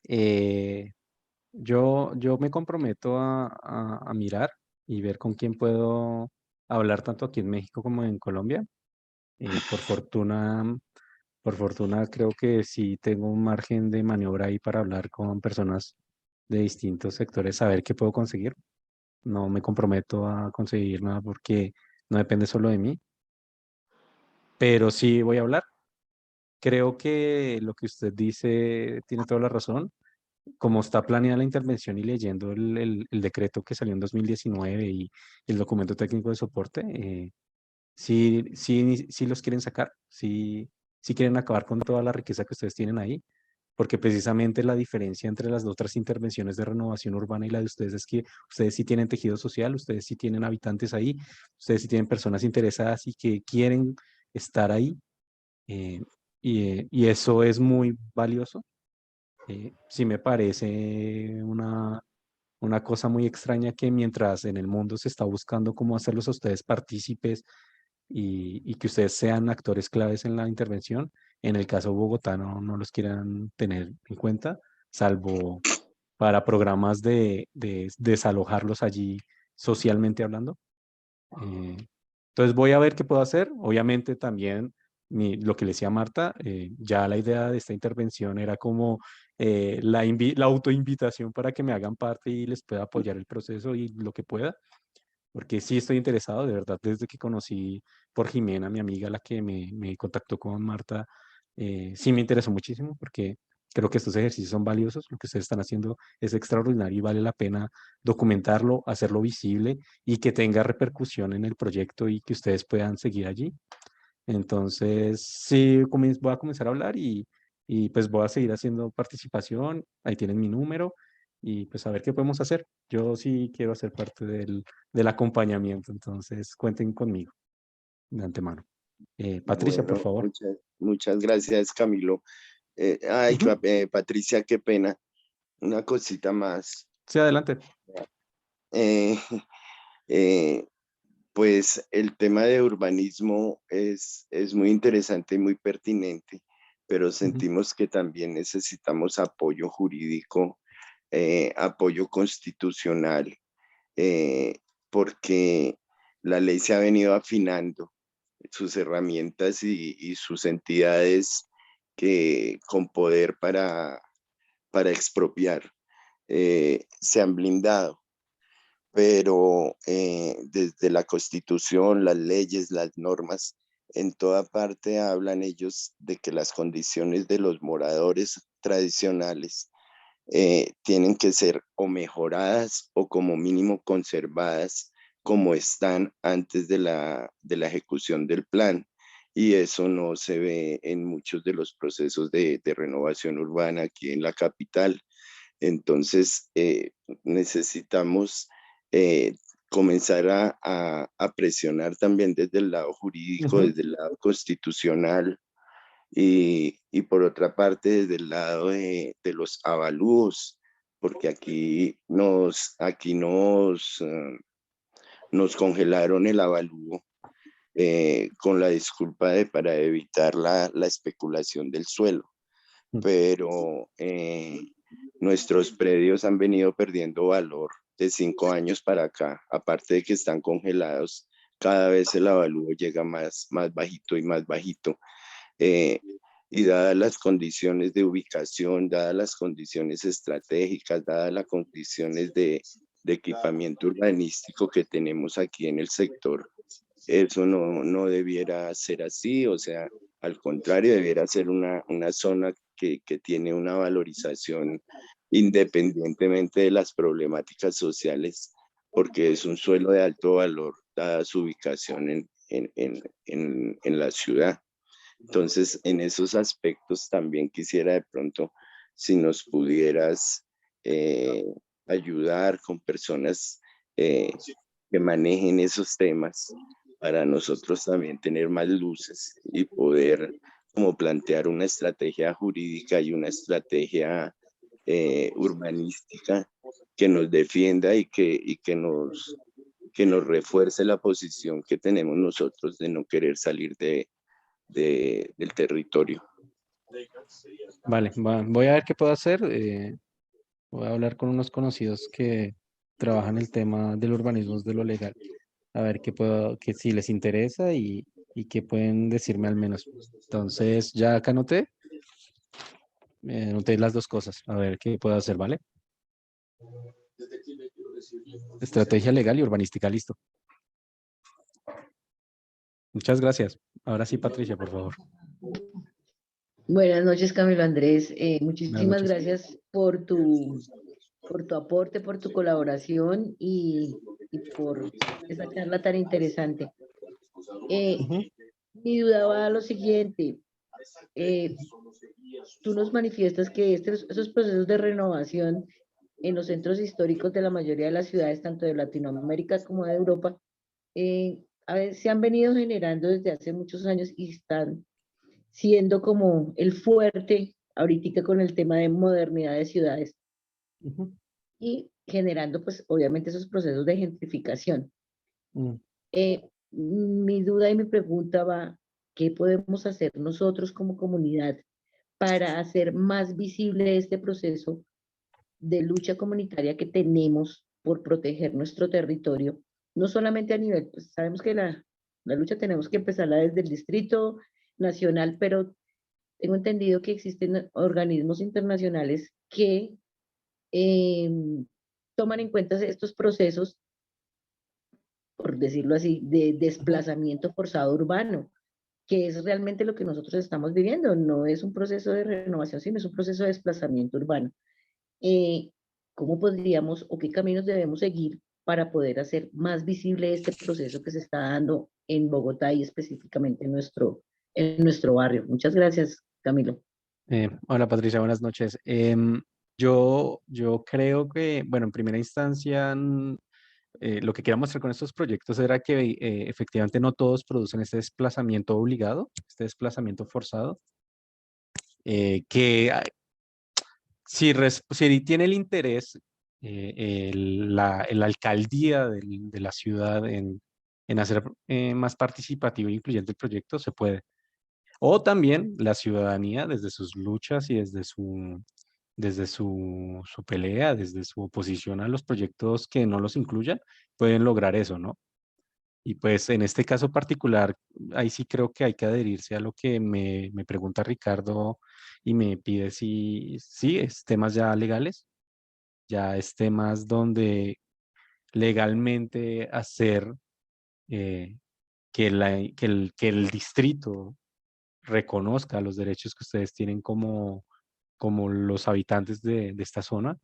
Eh, yo me comprometo a mirar y ver con quién puedo hablar tanto aquí en México como en Colombia. Por fortuna creo que sí tengo un margen de maniobra ahí para hablar con personas de distintos sectores, saber qué puedo conseguir. No me comprometo a conseguir nada porque no depende solo de mí, pero sí voy a hablar. Creo que lo que usted dice tiene toda la razón. Como está planeada la intervención y leyendo el decreto que salió en 2019 y el documento técnico de soporte, sí los quieren sacar, sí quieren acabar con toda la riqueza que ustedes tienen ahí, porque precisamente la diferencia entre las otras intervenciones de renovación urbana y la de ustedes es que ustedes sí tienen tejido social, ustedes sí tienen habitantes ahí, ustedes sí tienen personas interesadas y que quieren estar ahí, eh, y eso es muy valioso. Sí me parece una cosa muy extraña que mientras en el mundo se está buscando cómo hacerlos a ustedes partícipes y que ustedes sean actores claves en la intervención, en el caso bogotano no los quieran tener en cuenta, salvo para programas de desalojarlos allí socialmente hablando. Entonces voy a ver qué puedo hacer. Obviamente también lo que le decía a Marta, ya la idea de esta intervención era como la autoinvitación para que me hagan parte y les pueda apoyar el proceso y lo que pueda, porque sí estoy interesado, de verdad, desde que conocí por Jimena, mi amiga, la que me contactó con Marta, sí me interesó muchísimo porque creo que estos ejercicios son valiosos, lo que ustedes están haciendo es extraordinario y vale la pena documentarlo, hacerlo visible y que tenga repercusión en el proyecto y que ustedes puedan seguir allí. Entonces, sí, voy a comenzar a hablar y pues voy a seguir haciendo participación. Ahí tienen mi número y pues a ver qué podemos hacer. Yo sí quiero hacer parte del acompañamiento, entonces cuenten conmigo de antemano. Patricia, por Bueno, favor. muchas gracias, Camilo. Ujú. Patricia, qué pena. Una cosita más. Sí, adelante. Eh, eh, pues el tema de urbanismo es muy interesante y muy pertinente, pero Ujú. sentimos que también necesitamos apoyo jurídico, apoyo constitucional, eh, porque la ley se ha venido afinando sus herramientas y sus entidades que con poder para expropiar se han blindado, pero desde la Constitución, las leyes, las normas, en toda parte hablan ellos de que las condiciones de los moradores tradicionales tienen que ser o mejoradas o como mínimo conservadas como están antes de la ejecución del plan. Y eso no se ve en muchos de los procesos de renovación urbana aquí en la capital. Entonces, necesitamos eh, comenzar a presionar también desde el lado jurídico, Ujú. desde el lado constitucional y por otra parte desde el lado de los avalúos, porque nos congelaron el avalúo con la disculpa de para evitar la especulación del suelo, pero nuestros predios han venido perdiendo valor de 5 años para acá, aparte de que están congelados, cada vez el avalúo llega más bajito y más bajito. Eh, y dadas las condiciones de ubicación, dadas las condiciones estratégicas, dadas las condiciones de equipamiento urbanístico que tenemos aquí en el sector, eso no debiera ser así, o sea, al contrario, debiera ser una zona que tiene una valorización independientemente de las problemáticas sociales, porque es un suelo de alto valor dada su ubicación en la ciudad. Entonces, en esos aspectos también quisiera de pronto si nos pudieras eh, ayudar con personas que manejen esos temas para nosotros también tener más luces y poder como plantear una estrategia jurídica y una estrategia urbanística que nos defienda que nos refuerce la posición que tenemos nosotros de no querer salir del territorio. Vale, voy a ver qué puedo hacer. Voy a hablar con unos conocidos que trabajan el tema del urbanismo de lo legal. A ver qué puedo, que si les interesa y qué pueden decirme al menos. Entonces, ya acá anoté las dos cosas. A ver qué puedo hacer, ¿vale? Estrategia legal y urbanística, listo. Muchas gracias. Ahora sí, Patricia, por favor. Buenas noches, Camilo Andrés. Buenas Muchísimas noches. gracias por tu aporte, por tu colaboración y por esa charla tan interesante. Ujú. Mi duda va a lo siguiente. Eh, Tú nos manifiestas que esos procesos de renovación en los centros históricos de la mayoría de las ciudades, tanto de Latinoamérica como de Europa, a ver, se han venido generando desde hace muchos años y están siendo como el fuerte ahorita con el tema de modernidad de ciudades Ujú. y generando pues obviamente esos procesos de gentrificación. Mm. Mi duda y mi pregunta va, ¿qué podemos hacer nosotros como comunidad para hacer más visible este proceso de lucha comunitaria que tenemos por proteger nuestro territorio? No solamente a nivel, pues sabemos que la lucha tenemos que empezarla desde el distrito, nacional, pero tengo entendido que existen organismos internacionales que toman en cuenta estos procesos, por decirlo así, de desplazamiento forzado urbano, que es realmente lo que nosotros estamos viviendo. No es un proceso de renovación, sino es un proceso de desplazamiento urbano. Eh, ¿Cómo podríamos o qué caminos debemos seguir para poder hacer más visible este proceso que se está dando en Bogotá y específicamente en nuestro barrio? Muchas gracias, Camilo. Hola Patricia, buenas noches. Yo creo que, bueno, en primera instancia, lo que quería mostrar con estos proyectos era que efectivamente no todos producen este desplazamiento obligado, este desplazamiento forzado, que si tiene el interés la alcaldía de la ciudad en hacer más participativo e incluyente el proyecto, se puede. O también la ciudadanía desde sus luchas y desde su pelea, desde su oposición a los proyectos que no los incluyan, pueden lograr eso, ¿no? Y pues en este caso particular, ahí sí creo que hay que adherirse a lo que me pregunta Ricardo y me pide si sí, es temas ya legales, ya es temas donde legalmente hacer que el distrito reconozca los derechos que ustedes tienen como los habitantes de esta zona.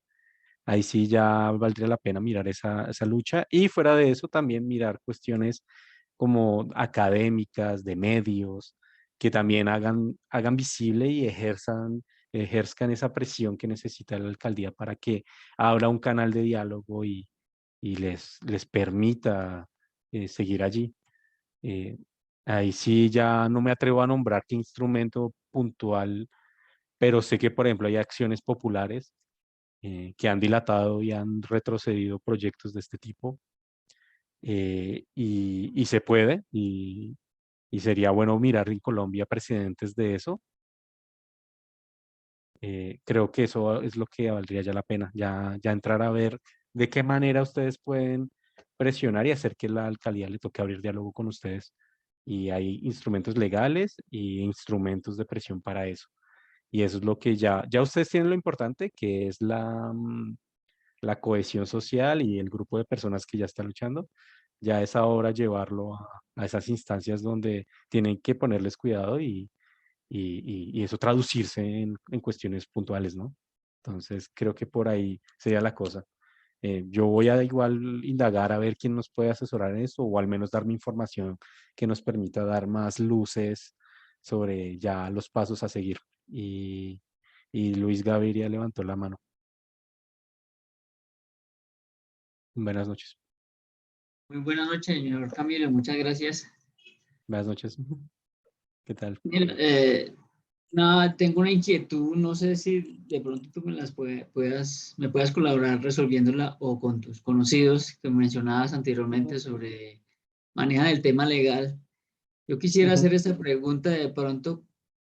Ahí sí ya valdría la pena mirar esa lucha y fuera de eso también mirar cuestiones como académicas, de medios, que también hagan visible y ejerzcan esa presión que necesita la alcaldía para que abra un canal de diálogo y les permita seguir allí. Eh, Ahí sí ya no me atrevo a nombrar qué instrumento puntual, pero sé que, por ejemplo, hay acciones populares que han dilatado y han retrocedido proyectos de este tipo. Y se puede, y sería bueno mirar en Colombia precedentes de eso. Creo que eso es lo que valdría ya la pena, ya entrar a ver de qué manera ustedes pueden presionar y hacer que la alcaldía le toque abrir diálogo con ustedes. Y hay instrumentos legales y instrumentos de presión para eso. Y eso es lo que ya ustedes tienen lo importante, que es la cohesión social y el grupo de personas que ya está luchando. Ya es ahora llevarlo a esas instancias donde tienen que ponerles cuidado y eso traducirse en cuestiones puntuales, ¿no? Entonces, creo que por ahí sería la cosa. Yo voy a igual indagar a ver quién nos puede asesorar en eso o al menos darme información que nos permita dar más luces sobre ya los pasos a seguir. Y Luis Gaviria levantó la mano. Buenas noches. Muy buenas noches, señor Camilo, muchas gracias. Buenas noches. ¿Qué tal? Mira, nada, tengo una inquietud, no sé si de pronto tú me puedas colaborar resolviéndola o con tus conocidos que mencionabas anteriormente sobre manejo del tema legal. Yo quisiera hacer esta pregunta de pronto,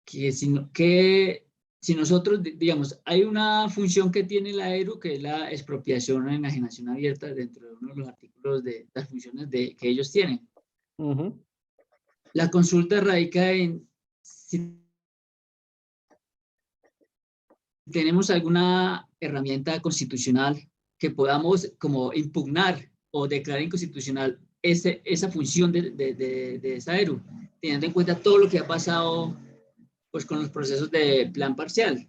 que si nosotros, digamos, hay una función que tiene la ERU, que es la expropiación o enajenación abierta dentro de uno de los artículos de las funciones que ellos tienen. Ujú. La consulta radica en si tenemos alguna herramienta constitucional que podamos como impugnar o declarar inconstitucional esa función de esa ERU, teniendo en cuenta todo lo que ha pasado pues, con los procesos de plan parcial.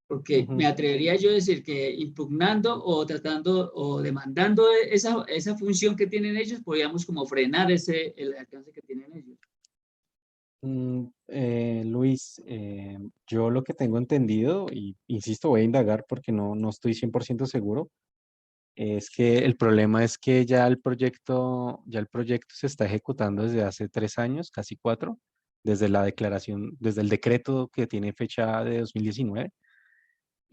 Porque me atrevería yo a decir que impugnando o tratando o demandando esa función que tienen ellos, podríamos como frenar el alcance que tienen ellos. Luis, yo lo que tengo entendido, y insisto, voy a indagar porque no estoy 100% seguro, es que el problema es que ya el proyecto se está ejecutando desde hace 3 años, casi 4, desde la declaración, desde el decreto que tiene fecha de 2019,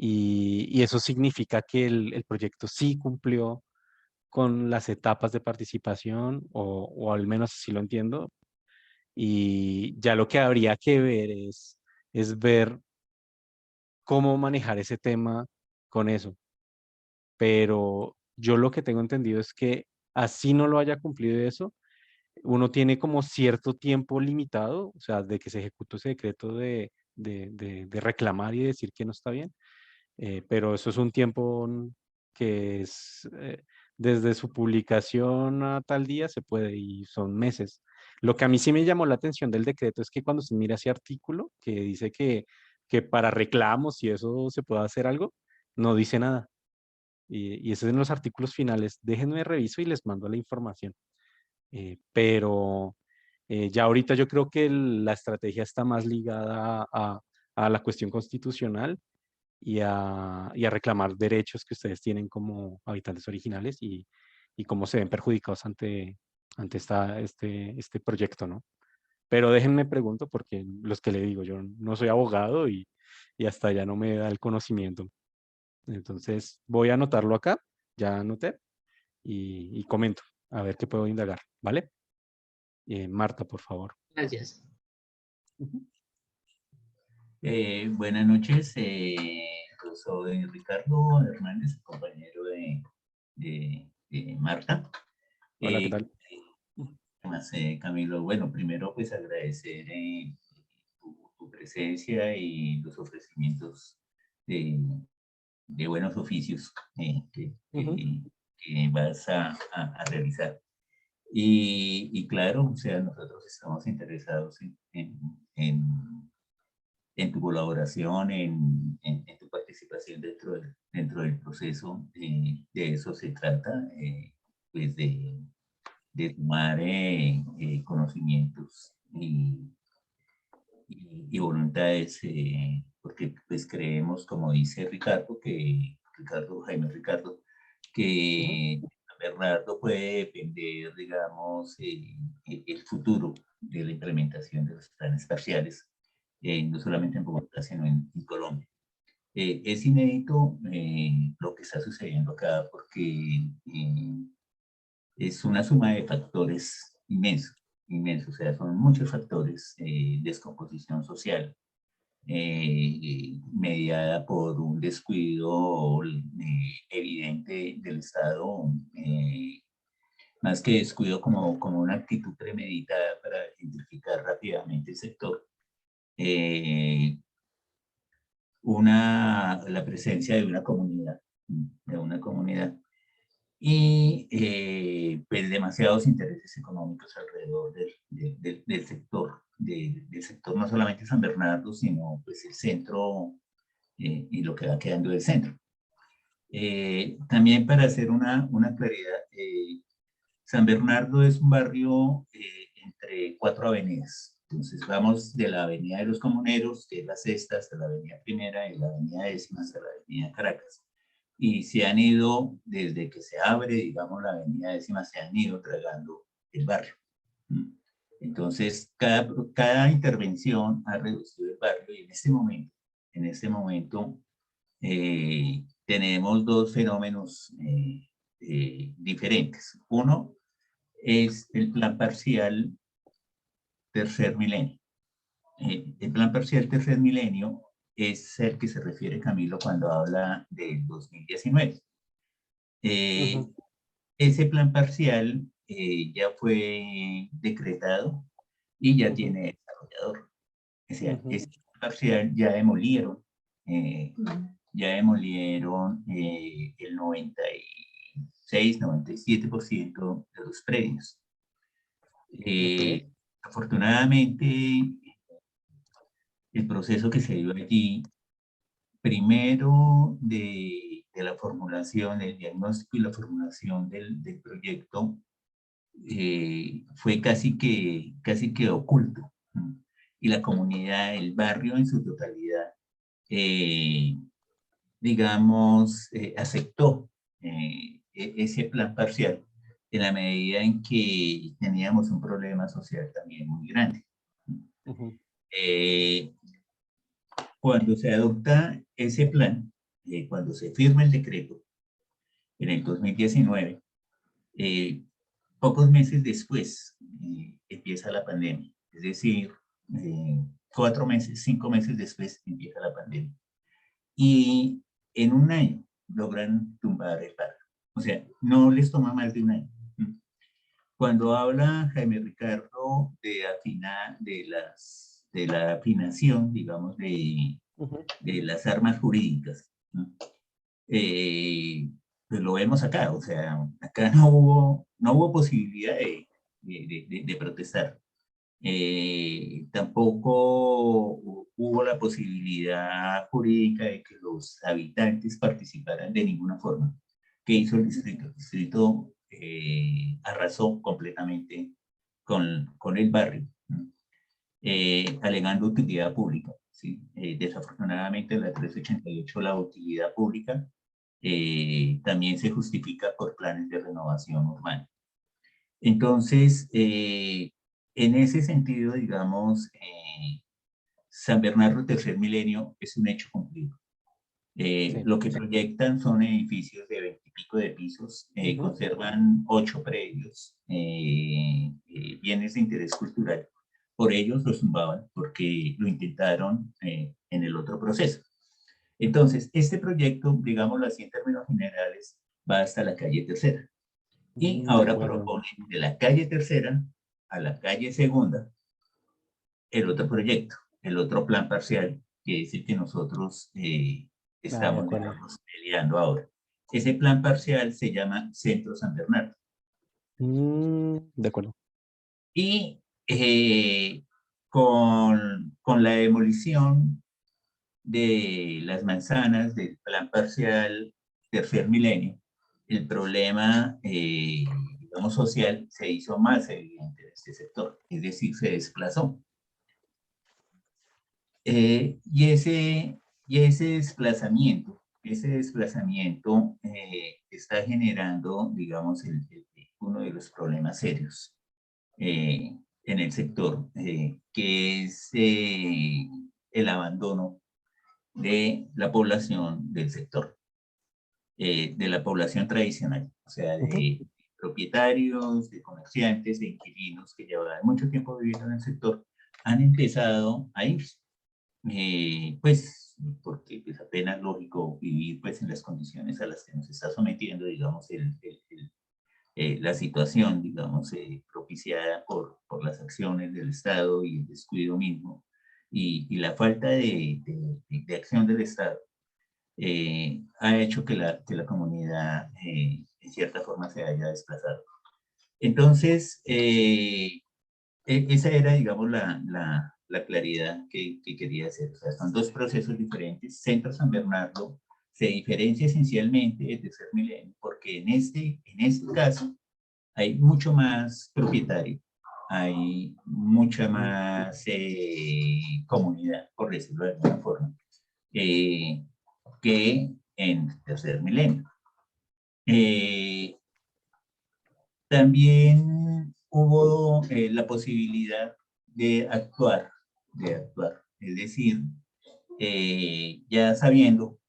y eso significa que el proyecto sí cumplió con las etapas de participación, o al menos así lo entiendo, y ya lo que habría que ver es ver cómo manejar ese tema con eso. Pero yo lo que tengo entendido es que así no lo haya cumplido eso, uno tiene como cierto tiempo limitado, o sea, de que se ejecutó ese decreto de reclamar y decir que no está bien, pero eso es un tiempo que es desde su publicación a tal día se puede y son meses. Lo que a mí sí me llamó la atención del decreto es que cuando se mira ese artículo que dice que para reclamos y eso se puede hacer algo, no dice nada. Y eso es en los artículos finales. Déjenme reviso y les mando la información. Pero ya ahorita yo creo que la estrategia está más ligada a la cuestión constitucional y a reclamar derechos que ustedes tienen como habitantes originales y cómo se ven perjudicados ante este proyecto, ¿no? Pero déjenme pregunto porque los que le digo, yo no soy abogado y hasta ya no me da el conocimiento. Entonces voy a anotarlo acá, ya anoté y comento, a ver qué puedo indagar, ¿vale? Marta, por favor. Gracias. Ujú. Buenas noches, yo soy Ricardo Hernández, compañero de Marta. Hola, ¿qué tal? Además, Camilo, bueno, primero pues agradecer tu presencia y los ofrecimientos de buenos oficios Ujú. que vas a realizar. Y claro, o sea, nosotros estamos interesados en tu colaboración, en tu participación dentro del proceso. De eso se trata, pues de sumar conocimientos y voluntades, porque pues creemos, como dice Jaime Ricardo, que Bernardo puede depender, digamos, el futuro de la implementación de los planes parciales, no solamente en Bogotá, sino en Colombia. Es inédito lo que está sucediendo acá porque es una suma de factores inmensos, o sea, son muchos factores, descomposición social, mediada por un descuido evidente del Estado, más que descuido como una actitud premeditada para identificar rápidamente el sector. La presencia de una comunidad, y pues demasiados intereses económicos alrededor del sector, del sector no solamente San Bernardo, sino pues el centro y lo que va quedando del centro. También para hacer una claridad, San Bernardo es un barrio entre 4 avenidas. Entonces vamos de la avenida de los Comuneros, que es la sexta, hasta la avenida Primera, y la avenida Décima hasta la avenida Caracas. Y se han ido, desde que se abre, digamos, la avenida Décima, se han ido tragando el barrio. Entonces, cada intervención ha reducido el barrio y en este momento tenemos dos fenómenos diferentes. Uno es el plan parcial tercer milenio. El plan parcial tercer milenio es el que se refiere Camilo cuando habla del 2019. Ese plan parcial ya fue decretado y ya tiene desarrollador. O sea, ese plan parcial ya demolieron el 96-97% de los predios. Afortunadamente, el proceso que se dio allí, primero de la formulación, del diagnóstico y la formulación del proyecto, fue casi que oculto. Y la comunidad, el barrio en su totalidad, digamos, aceptó ese plan parcial en la medida en que teníamos un problema social también muy grande. Cuando se adopta ese plan, cuando se firma el decreto en el 2019, pocos meses después empieza la pandemia, es decir, 4 meses, 5 meses después empieza la pandemia. Y en un año logran tumbar el paro. O sea, no les toma más de un año. Cuando habla Jaime Ricardo de la afinación, digamos, de las armas jurídicas, ¿no? Pues lo vemos acá, o sea, acá no hubo posibilidad de protestar. Tampoco hubo la posibilidad jurídica de que los habitantes participaran de ninguna forma. ¿Qué hizo el distrito? El distrito arrasó completamente con el barrio, ¿no? Alegando utilidad pública, ¿sí? Desafortunadamente la 388, la utilidad pública, también se justifica por planes de renovación urbana. Entonces, en ese sentido, digamos, San Bernardo Tercer Milenio es un hecho cumplido. Sí. Lo que proyectan son edificios de 20 y pico de pisos, conservan 8 predios, bienes de interés cultural. Por ellos los tumbaban porque lo intentaron en el otro proceso. Entonces, este proyecto, digámoslo así en términos generales, va hasta la calle Tercera. Y ahora proponen de la calle Tercera a la calle Segunda el otro proyecto, el otro plan parcial, que es el que nosotros estamos digamos, peleando ahora. Ese plan parcial se llama Centro San Bernardo. De acuerdo. Y con la demolición de las manzanas del plan parcial Tercer Milenio, el problema, digamos, social se hizo más evidente en este sector, es decir, se desplazó. Y ese desplazamiento está generando, digamos, uno de los problemas serios en el sector, que es el abandono de la población del sector, de la población tradicional, o sea, de propietarios, de comerciantes, de inquilinos que llevan mucho tiempo viviendo en el sector, han empezado a irse. Pues porque es apenas lógico vivir pues en las condiciones a las que nos está sometiendo, digamos, la situación, digamos, propiciada por las acciones del Estado y el descuido mismo y la falta de acción del Estado ha hecho que la comunidad en cierta forma se haya desplazado. Entonces, esa era, digamos, la claridad que quería hacer. O sea, son dos procesos diferentes. Centro San Bernardo se diferencia esencialmente de Tercer Milenio porque en este caso hay mucho más propietario, hay mucha más comunidad, por decirlo de alguna forma, que en Tercer Milenio. También hubo la posibilidad de actuar, es decir, ya sabiendo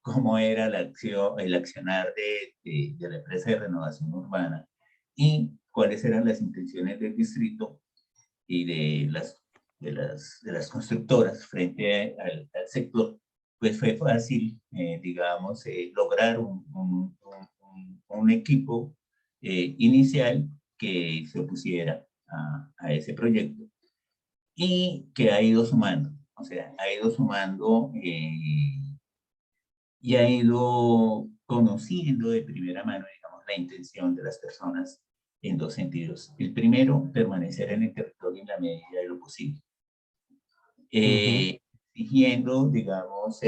cómo era el accionar de la empresa de renovación urbana y cuáles eran las intenciones del distrito y de las constructoras frente al sector, pues fue fácil, digamos, lograr un equipo inicial que se opusiera a ese proyecto y que ha ido sumando, o sea, ha ido sumando y ha ido conociendo de primera mano, digamos, la intención de las personas en dos sentidos. El primero, permanecer en el territorio en la medida de lo posible. Exigiendo, digamos,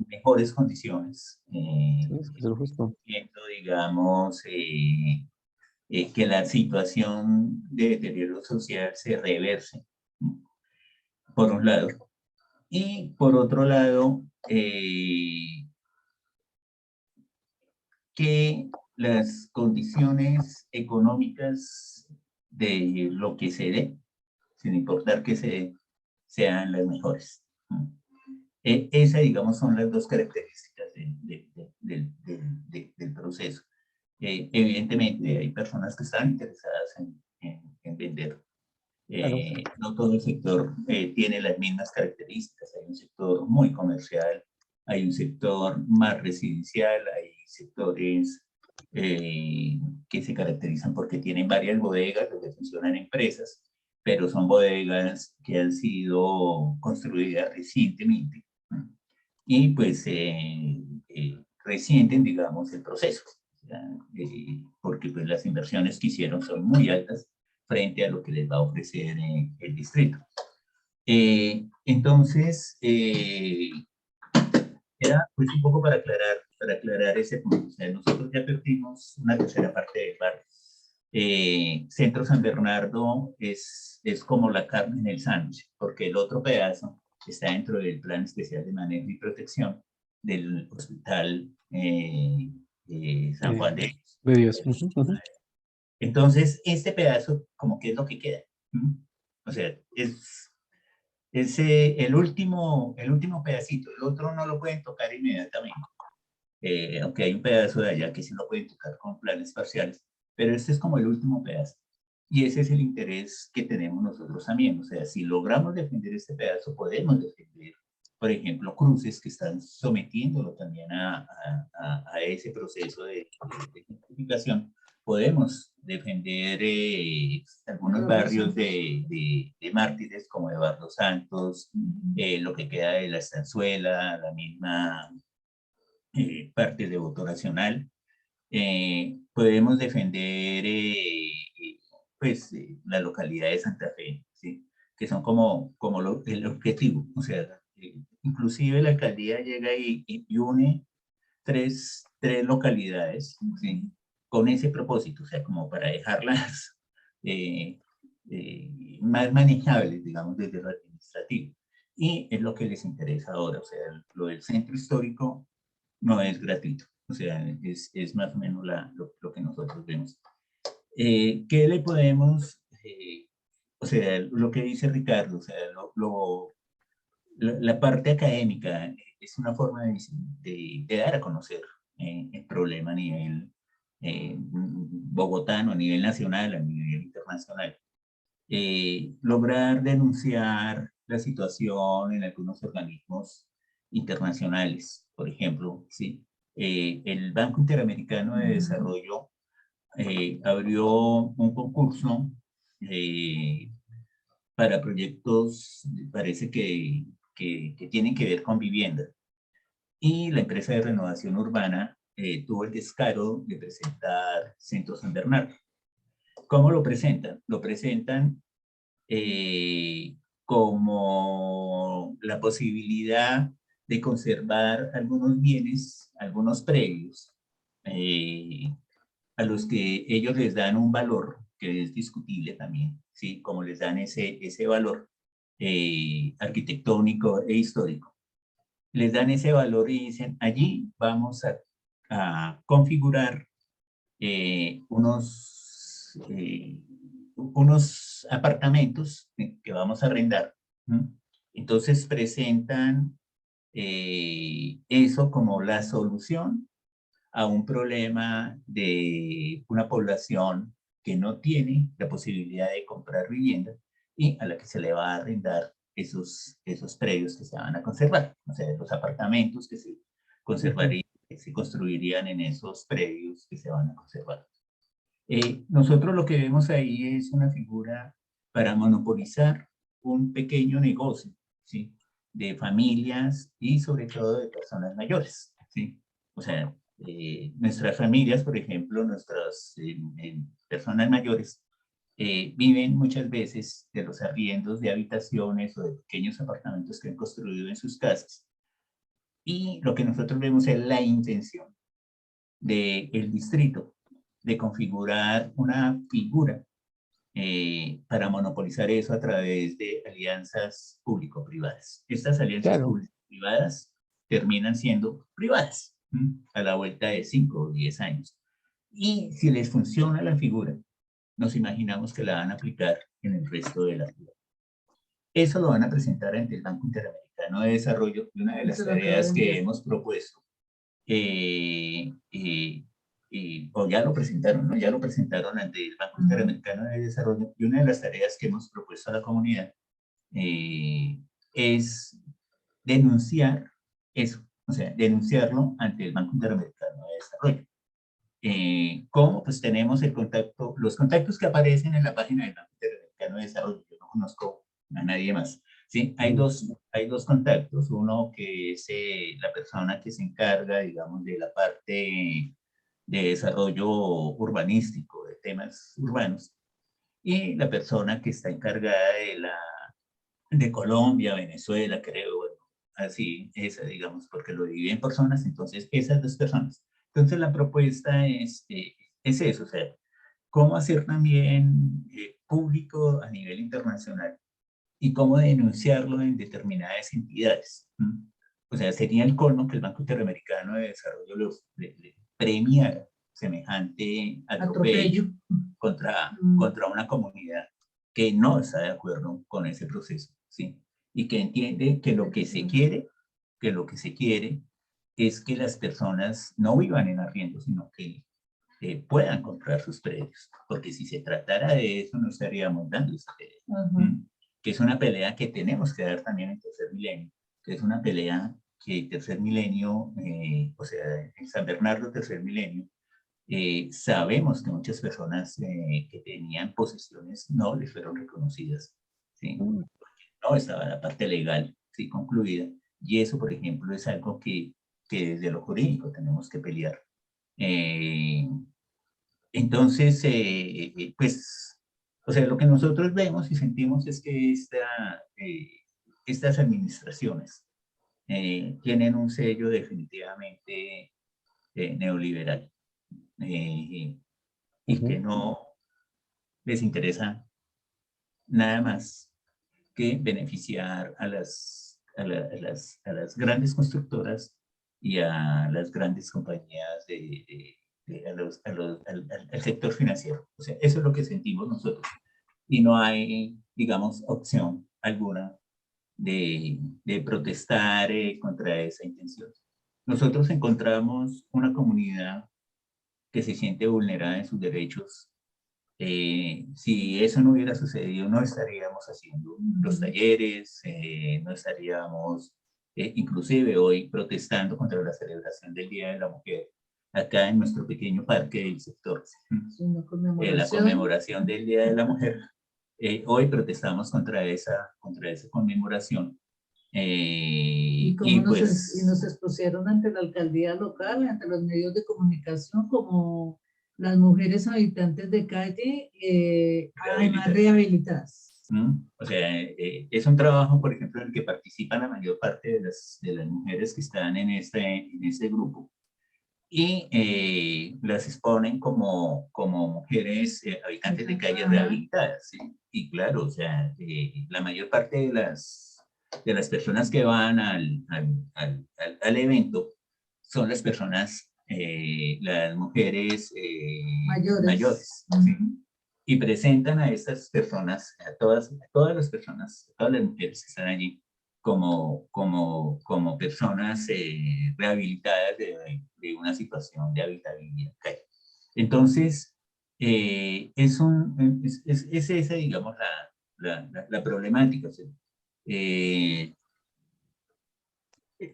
mejores condiciones. Exigiendo, digamos, que la situación de deterioro social se reverse, ¿no? Por un lado. Y por otro lado, que las condiciones económicas de lo que se dé, sin importar que se dé, sean las mejores. Esas, digamos, son las dos características del proceso. Evidentemente, hay personas que están interesadas en vender. No todo el sector tiene las mismas características. Hay un sector muy comercial, hay un sector más residencial, hay sectores que que se caracterizan porque tienen varias bodegas donde funcionan empresas, pero son bodegas que han sido construidas recientemente, ¿no? Y pues resienten, digamos, el proceso, porque pues las inversiones que hicieron son muy altas frente a lo que les va a ofrecer el distrito. Entonces, era pues un poco para aclarar ese punto. O sea, nosotros ya perdimos una tercera parte del barrio. Centro San Bernardo es como la carne en el sándwich, porque el otro pedazo está dentro del Plan Especial de Manejo y Protección del Hospital San Juan de Dios. Entonces, este pedazo como que es lo que queda. O sea, es el último pedacito. El otro no lo pueden tocar inmediatamente. Aunque hay un pedazo de allá que sí lo pueden tocar con planes parciales. Pero este es como el último pedazo. Y ese es el interés que tenemos nosotros también. O sea, si logramos defender este pedazo, podemos defender, por ejemplo, cruces que están sometiéndolo también a ese proceso de gentrificación. Podemos defender algunos barrios de mártires como Eduardo Santos, lo que queda de la Estanzuela, la misma parte de voto racional. Podemos defender pues, la localidad de Santa Fe, ¿sí? Que son como el objetivo. O sea, inclusive la alcaldía llega y une tres localidades, ¿sí? Con ese propósito, o sea, como para dejarlas más manejables, digamos, desde lo administrativo. Y es lo que les interesa ahora, o sea, lo del centro histórico no es gratuito, o sea, es más o menos lo que nosotros vemos. ¿Qué le podemos, o sea, lo que dice Ricardo, o sea, la parte académica es una forma de dar a conocer el problema a nivel bogotano, a nivel nacional, a nivel internacional. Lograr denunciar la situación en algunos organismos internacionales, por ejemplo, ¿sí? El Banco Interamericano de Desarrollo abrió un concurso para proyectos, parece que tienen que ver con vivienda. Y la empresa de renovación urbana tuvo el descaro de presentar Centro San Bernardo. ¿Cómo lo presentan? Lo presentan como la posibilidad de conservar algunos bienes, algunos predios, a los que ellos les dan un valor que es discutible también, ¿sí? Como les dan ese valor arquitectónico e histórico. Les dan ese valor y dicen, allí vamos a configurar unos apartamentos que vamos a arrendar. Entonces presentan eso como la solución a un problema de una población que no tiene la posibilidad de comprar vivienda y a la que se le va a arrendar esos predios que se van a conservar, o sea, los apartamentos que se conservarían, que se construirían en esos predios que se van a conservar. Nosotros lo que vemos ahí es una figura para monopolizar un pequeño negocio, ¿sí? De familias y sobre todo de personas mayores, ¿sí? O sea, nuestras familias, por ejemplo, nuestras personas mayores, viven muchas veces de los arriendos de habitaciones o de pequeños apartamentos que han construido en sus casas. Y lo que nosotros vemos es la intención del distrito de configurar una figura para monopolizar eso a través de alianzas público-privadas. Estas alianzas público-privadas terminan siendo privadas a la vuelta de 5 o 10 años. Y si les funciona la figura, nos imaginamos que la van a aplicar en el resto de la ciudad. Eso lo van a presentar ante el Banco Interamericano de Desarrollo, y una de las tareas que hemos propuesto, o ya lo presentaron, ¿no? Ya lo presentaron ante el Banco Interamericano de Desarrollo, y una de las tareas que hemos propuesto a la comunidad es denunciar eso, o sea, denunciarlo ante el Banco Interamericano de Desarrollo. ¿Cómo? Pues tenemos el contacto, los contactos que aparecen en la página del Banco Interamericano de Desarrollo. Yo no conozco a nadie más. ¿Sí? Hay dos contactos. Uno que es la persona que se encarga, digamos, de la parte de desarrollo urbanístico, de temas urbanos, y la persona que está encargada de Colombia, Venezuela, creo, bueno, así, esa, digamos, porque lo dividen por zonas, entonces esas dos personas. Entonces la propuesta es eso, o sea, cómo hacer también público a nivel internacional y cómo denunciarlo en determinadas entidades. O sea, sería el colmo que el Banco Interamericano de Desarrollo le premiara semejante atropello contra una comunidad que no está de acuerdo con ese proceso, ¿sí? Y que entiende que lo que se quiere, es que las personas no vivan en arriendo, sino que puedan comprar sus predios, porque si se tratara de eso no estaríamos dando esa pelea, que es una pelea que tenemos que dar también en Tercer Milenio, que es una pelea que Tercer Milenio, o sea, en San Bernardo Tercer Milenio, sabemos que muchas personas que tenían posesiones no les fueron reconocidas, ¿sí? Porque no estaba la parte legal, ¿sí? Concluida, y eso, por ejemplo, es algo que desde lo jurídico tenemos que pelear. Entonces, pues, o sea, lo que nosotros vemos y sentimos es que estas administraciones tienen un sello definitivamente neoliberal, y que no les interesa nada más que beneficiar a las grandes constructoras y a las grandes compañías al sector financiero. O sea, eso es lo que sentimos nosotros. Y no hay, digamos, opción alguna de protestar contra esa intención. Nosotros encontramos una comunidad que se siente vulnerada en sus derechos. Si eso no hubiera sucedido, no estaríamos haciendo los talleres, no estaríamos inclusive hoy protestando contra la celebración del Día de la Mujer acá en nuestro pequeño parque del sector. La conmemoración del Día de la Mujer. Hoy protestamos contra esa conmemoración. Y nos expusieron ante la alcaldía local, ante los medios de comunicación, como las mujeres habitantes de calle, además rehabilitadas. O sea, es un trabajo, por ejemplo, en el que participan la mayor parte de las mujeres que están en este grupo, y las exponen como mujeres habitantes de calle rehabilitadas, ¿sí? Y claro, o sea, la mayor parte de las personas que van al evento son las personas, las mujeres mayores, ¿sí? Y presentan a estas personas, a todas las personas, a todas las mujeres que están allí, como personas rehabilitadas de una situación de habitabilidad. Entonces, es esa, digamos, la problemática. O sea,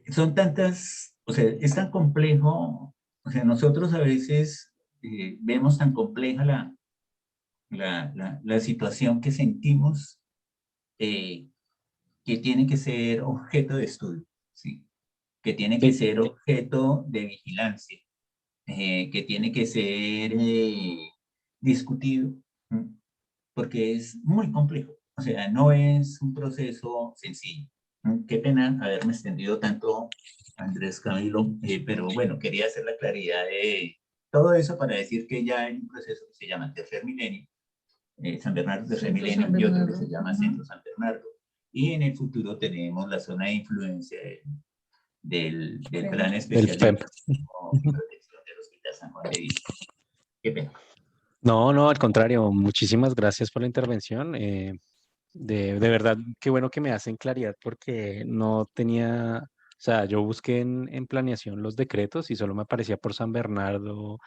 son tantas, o sea, es tan complejo, o sea, nosotros a veces vemos tan compleja la situación que sentimos, que tiene que ser objeto de estudio, ¿sí? Que tiene que ser objeto de vigilancia, que tiene que ser discutido, ¿sí? Porque es muy complejo, o sea, no es un proceso sencillo. Qué pena haberme extendido tanto, Andrés Camilo, pero bueno, quería hacer la claridad de todo eso para decir que ya hay un proceso que se llama Tercer Milenio, San Bernardo Tercer Milenio, y otro que se llama Centro San Bernardo. Y en el futuro tenemos la zona de influencia del Plan Especial de Protección del Hospital San Juan de Dios. Qué pena. No, al contrario, muchísimas gracias por la intervención. De verdad, qué bueno que me hacen claridad porque no tenía, o sea, yo busqué en planeación los decretos y solo me aparecía por San Bernardo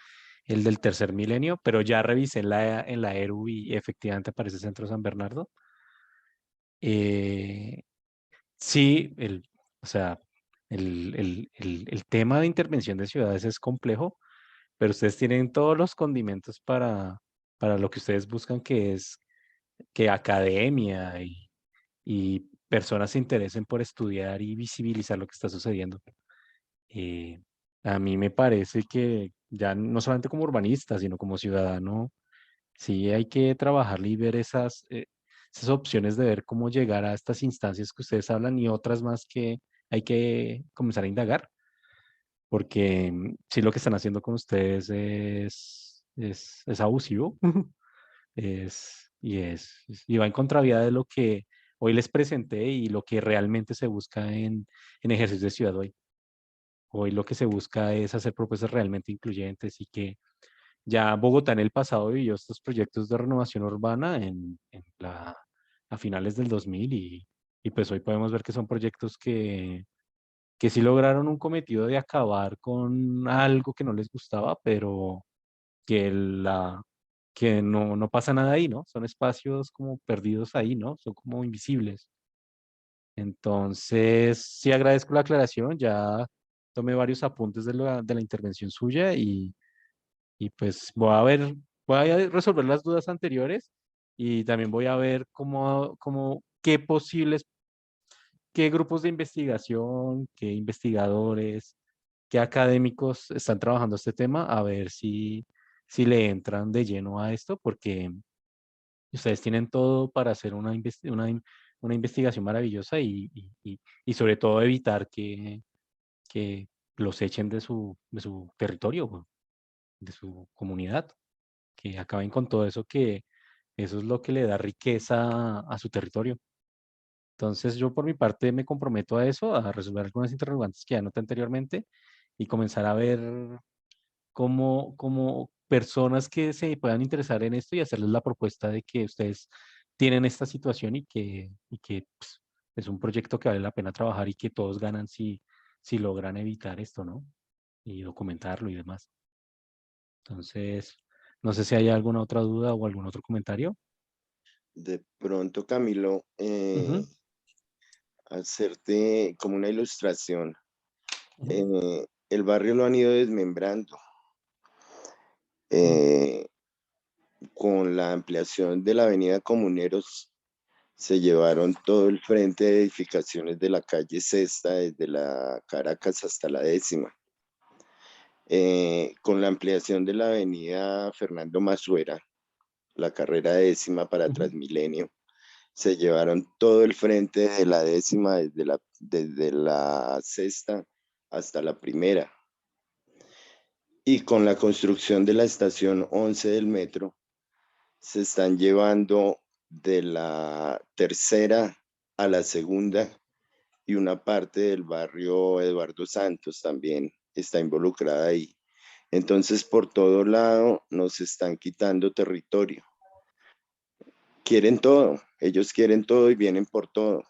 el del Tercer Milenio, pero ya revisé en la ERU y efectivamente aparece Centro San Bernardo. Sí, o sea, el tema de intervención de ciudades es complejo, pero ustedes tienen todos los condimentos para lo que ustedes buscan, que es que academia y personas se interesen por estudiar y visibilizar lo que está sucediendo. Eh, a mí me parece que ya no solamente como urbanista, sino como ciudadano, sí hay que trabajar y ver esas opciones de ver cómo llegar a estas instancias que ustedes hablan y otras más que hay que comenzar a indagar, porque sí lo que están haciendo con ustedes es abusivo. Y va en contravía de lo que hoy les presenté y lo que realmente se busca en ejercicio de ciudad hoy. Hoy lo que se busca es hacer propuestas realmente incluyentes y que ya Bogotá en el pasado vivió estos proyectos de renovación urbana a finales del 2000 y pues hoy podemos ver que son proyectos que sí lograron un cometido de acabar con algo que no les gustaba, pero que, que no pasa nada ahí, ¿no? Son espacios como perdidos ahí, ¿no? Son como invisibles. Entonces, sí agradezco la aclaración, ya tomé varios apuntes de la intervención suya y pues voy a resolver las dudas anteriores y también voy a ver qué grupos de investigación, qué investigadores, qué académicos están trabajando este tema, a ver si le entran de lleno a esto, porque ustedes tienen todo para hacer una investigación maravillosa y sobre todo evitar que los echen de su territorio, de su comunidad, que acaben con todo eso, que eso es lo que le da riqueza a su territorio. Entonces yo por mi parte me comprometo a eso, a resolver algunas interrogantes que ya noté anteriormente y comenzar a ver como personas que se puedan interesar en esto y hacerles la propuesta de que ustedes tienen esta situación y que pues, es un proyecto que vale la pena trabajar y que todos ganan si logran evitar esto, ¿no? Y documentarlo y demás. Entonces, no sé si hay alguna otra duda o algún otro comentario. De pronto, Camilo, Ujú, hacerte como una ilustración. ujú, El barrio lo han ido desmembrando. ujú, Eh, con la ampliación de la avenida Comuneros, se llevaron todo el frente de edificaciones de la calle Sexta, desde la Caracas hasta la Décima. Con la ampliación de la avenida Fernando Masuera, la carrera décima para ujú. Transmilenio, se llevaron todo el frente de la Décima, desde la Sexta hasta la Primera. Y con la construcción de la estación 11 del metro, se están llevando de la Tercera a la Segunda y una parte del barrio Eduardo Santos también está involucrada ahí. Entonces, por todo lado nos están quitando territorio. Quieren todo, ellos quieren todo y vienen por todo.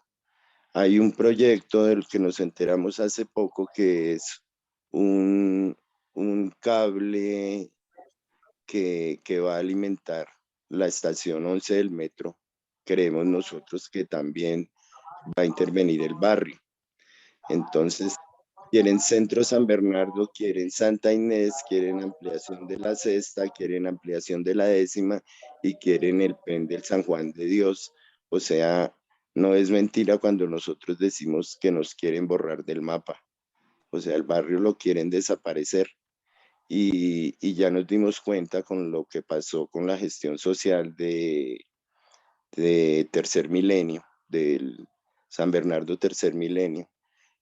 Hay un proyecto del que nos enteramos hace poco que es un cable que va a alimentar la estación 11 del metro. Creemos nosotros que también va a intervenir el barrio. Entonces, quieren Centro San Bernardo, quieren Santa Inés, quieren ampliación de la Sexta, quieren ampliación de la Décima y quieren el PEN del San Juan de Dios. O sea, no es mentira cuando nosotros decimos que nos quieren borrar del mapa. O sea, el barrio lo quieren desaparecer. Y ya nos dimos cuenta con lo que pasó con la gestión social de Tercer Milenio, del San Bernardo Tercer Milenio,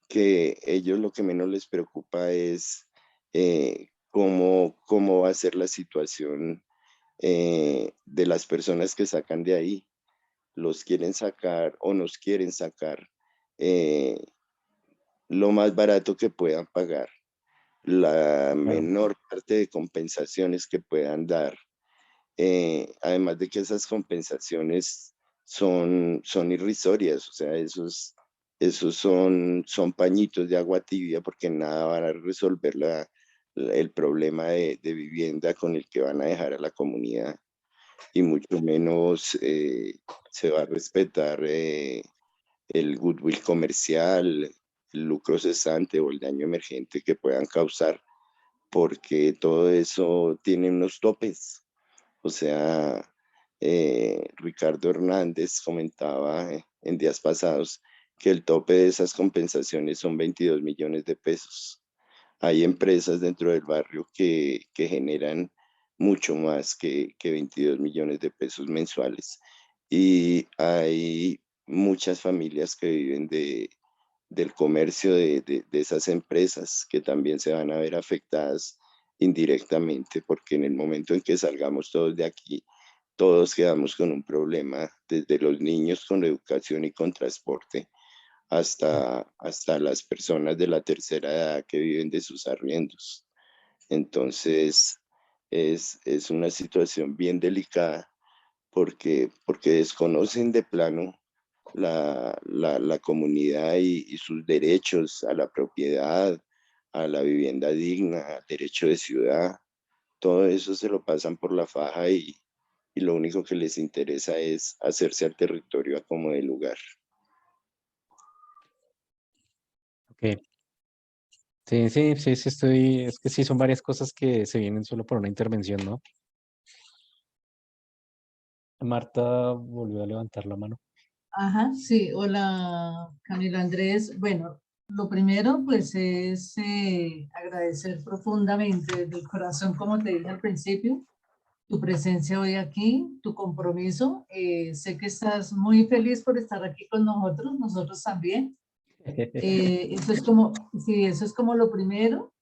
que ellos lo que menos les preocupa es cómo va a ser la situación de las personas que sacan de ahí. Los quieren sacar o nos quieren sacar eh, lo más barato que puedan pagar, la Claro. menor parte de compensaciones que puedan dar. Además de que esas compensaciones son irrisorias, o sea, esos son pañitos de agua tibia porque nada van a resolver el problema de vivienda con el que van a dejar a la comunidad y mucho menos se va a respetar el goodwill comercial, el lucro cesante o el daño emergente que puedan causar porque todo eso tiene unos topes. O sea, Ricardo Hernández comentaba en días pasados que el tope de esas compensaciones son 22 millones de pesos. Hay empresas dentro del barrio que generan mucho más que 22 millones de pesos mensuales. Y hay muchas familias que viven del comercio de esas empresas que también se van a ver afectadas indirectamente, porque en el momento en que salgamos todos de aquí, todos quedamos con un problema, desde los niños con educación y con transporte, hasta las personas de la tercera edad que viven de sus arriendos. Entonces, es una situación bien delicada porque desconocen de plano la comunidad y sus derechos a la propiedad, a la vivienda digna, al derecho de ciudad. Todo eso se lo pasan por la faja y lo único que les interesa es hacerse al territorio a como de lugar. Ok. Sí, es que sí son varias cosas que se vienen solo por una intervención, ¿no? Marta volvió a levantar la mano. Ajá, sí, hola Camila Andrés. Bueno, lo primero pues es agradecer profundamente desde el corazón, como te dije al principio, tu presencia hoy aquí, tu compromiso. Sé que estás muy feliz por estar aquí con nosotros, nosotros también. Eso es como, sí, eso es como lo primero.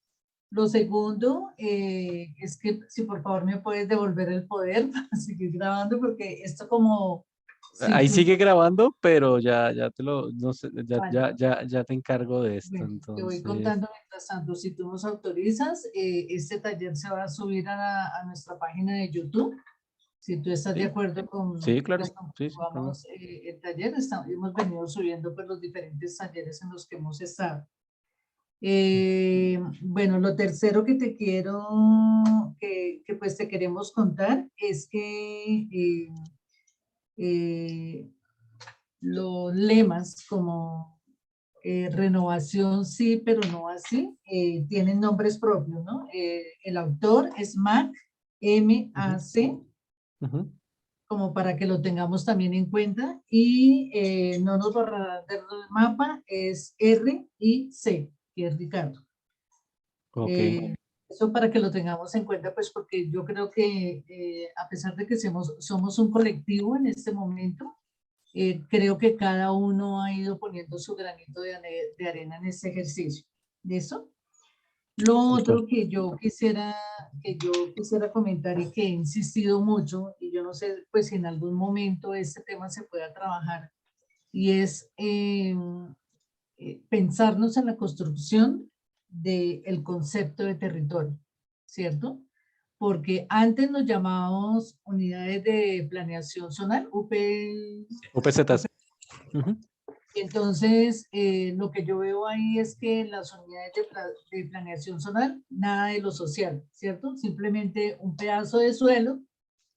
Lo segundo es que si por favor me puedes devolver el poder para seguir grabando, porque esto como... si Ahí tú sigue grabando, pero ya te lo, no sé, Vale. ya te encargo de esto, Bueno, te voy entonces. contando mientras tanto, si tú nos autorizas, este taller se va a subir a nuestra página de YouTube. Si tú estás de Sí, acuerdo con, sí, claro, pues, con que sí, claro. subamos, el taller, hemos venido subiendo pues, los diferentes talleres en los que hemos estado. Bueno, lo tercero que te quiero, que pues te queremos contar es que los lemas como renovación sí, pero no así, tienen nombres propios, ¿no? El autor es Mac, M-A-C, Ujú. como para que lo tengamos también en cuenta, y no nos borrará del mapa, es R-I-C, que es Ricardo. Ok. Eso para que lo tengamos en cuenta, pues porque yo creo que a pesar de que somos un colectivo en este momento, creo que cada uno ha ido poniendo su granito de arena en este ejercicio. ¿Listo? Lo Súper. otro que yo quisiera comentar y que he insistido mucho, y yo no sé pues si en algún momento este tema se pueda trabajar, y es pensarnos en la construcción del concepto de territorio, ¿cierto? Porque antes nos llamábamos unidades de planeación zonal, UPZs. Ujú. Entonces, lo que yo veo ahí es que en las unidades de planeación zonal, nada de lo social, ¿cierto? Simplemente un pedazo de suelo,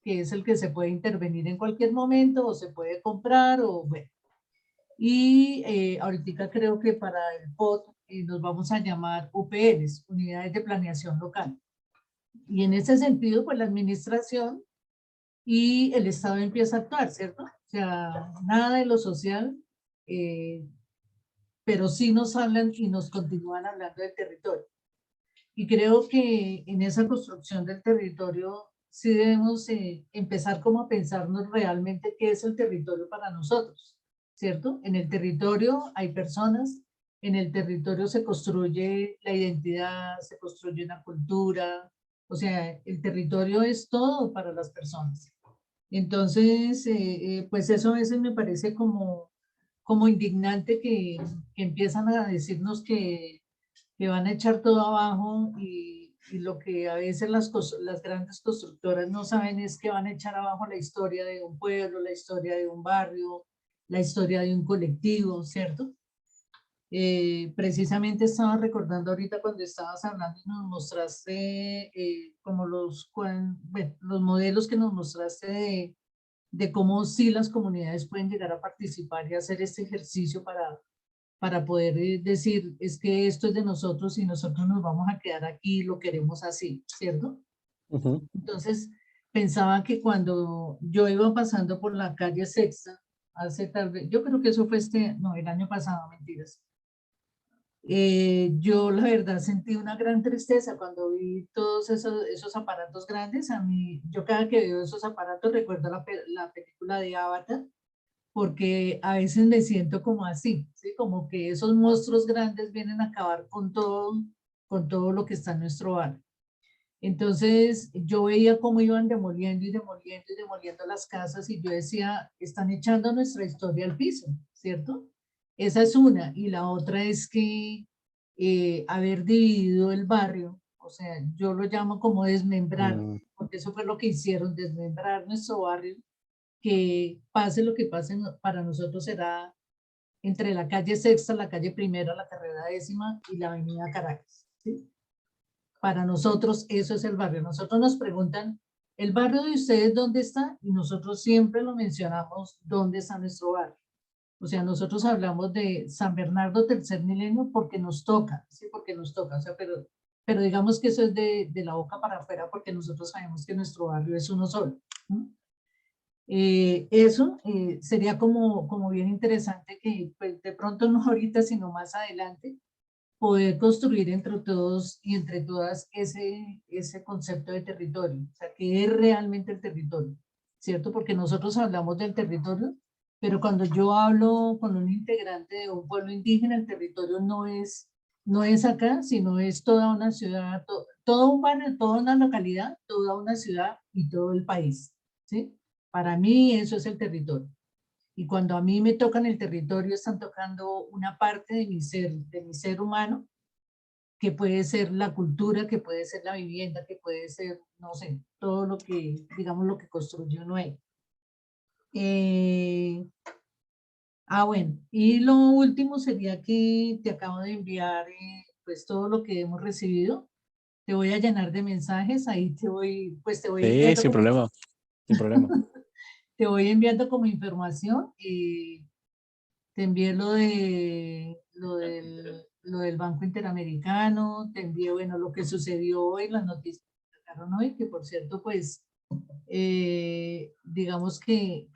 que es el que se puede intervenir en cualquier momento o se puede comprar o bueno. Y ahorita creo que para el POT nos vamos a llamar UPLs, Unidades de Planeación Local. Y en ese sentido, pues la administración y el Estado empieza a actuar, ¿cierto? O sea, nada de lo social, eh, pero sí nos hablan y nos continúan hablando del territorio. Y creo que en esa construcción del territorio sí debemos empezar como a pensarnos realmente qué es el territorio para nosotros, ¿cierto? En el territorio hay personas, en el territorio se construye la identidad, se construye una cultura, o sea, el territorio es todo para las personas. Entonces, pues eso a veces me parece como indignante que empiezan a decirnos que van a echar todo abajo y lo que a veces las grandes constructoras no saben es que van a echar abajo la historia de un pueblo, la historia de un barrio, la historia de un colectivo, ¿cierto? Precisamente estaba recordando ahorita cuando estabas hablando y nos mostraste como bueno, los modelos que nos mostraste de cómo sí las comunidades pueden llegar a participar y hacer este ejercicio para poder decir, es que esto es de nosotros y nosotros nos vamos a quedar aquí, lo queremos así, ¿cierto? Ujú. Entonces, pensaba que cuando yo iba pasando por la calle Sexta, hace tal vez, yo creo que eso fue no, el año pasado, mentiras. Yo la verdad sentí una gran tristeza cuando vi todos esos aparatos grandes. A mí, yo cada que veo esos aparatos recuerdo la película de Avatar, porque a veces me siento como así, ¿sí? Como que esos monstruos grandes vienen a acabar con todo lo que está en nuestro barrio. Entonces yo veía cómo iban demoliendo y demoliendo y demoliendo las casas y yo decía, están echando nuestra historia al piso, ¿cierto? Esa es una. Y la otra es que haber dividido el barrio, o sea, yo lo llamo como desmembrar, Mm, porque eso fue lo que hicieron, desmembrar nuestro barrio, que pase lo que pase, para nosotros será entre la calle Sexta, la calle Primera, la carrera 10ª y la avenida Caracas, ¿sí? Para nosotros eso es el barrio. Nosotros nos preguntan, ¿el barrio de ustedes dónde está? Y nosotros siempre lo mencionamos, ¿dónde está nuestro barrio? O sea, nosotros hablamos de San Bernardo, Tercer Milenio, porque nos toca, ¿sí? Porque nos toca, o sea, pero digamos que eso es de la boca para afuera, porque nosotros sabemos que nuestro barrio es uno solo. Eso sería como bien interesante que pues, de pronto no ahorita, sino más adelante, poder construir entre todos y entre todas ese concepto de territorio, o sea, que es realmente el territorio, ¿cierto? Porque nosotros hablamos del territorio, pero cuando yo hablo con un integrante de un pueblo indígena, el territorio no es acá, sino es toda una ciudad, todo un barrio, toda una localidad, toda una ciudad y todo el país, ¿sí? Para mí eso es el territorio. Y cuando a mí me tocan el territorio, están tocando una parte de mi ser humano, que puede ser la cultura, que puede ser la vivienda, que puede ser, no sé, todo lo que, digamos, lo que construyó Noé. Bueno, y lo último sería que te acabo de enviar pues todo lo que hemos recibido. Te voy a llenar de mensajes, ahí te voy sí, enviando sin problema, sin problema. te voy enviando como información. Te envié lo del Banco Interamericano, te envié, bueno, lo que sucedió hoy, las noticias que sacaron hoy, que por cierto, pues, digamos que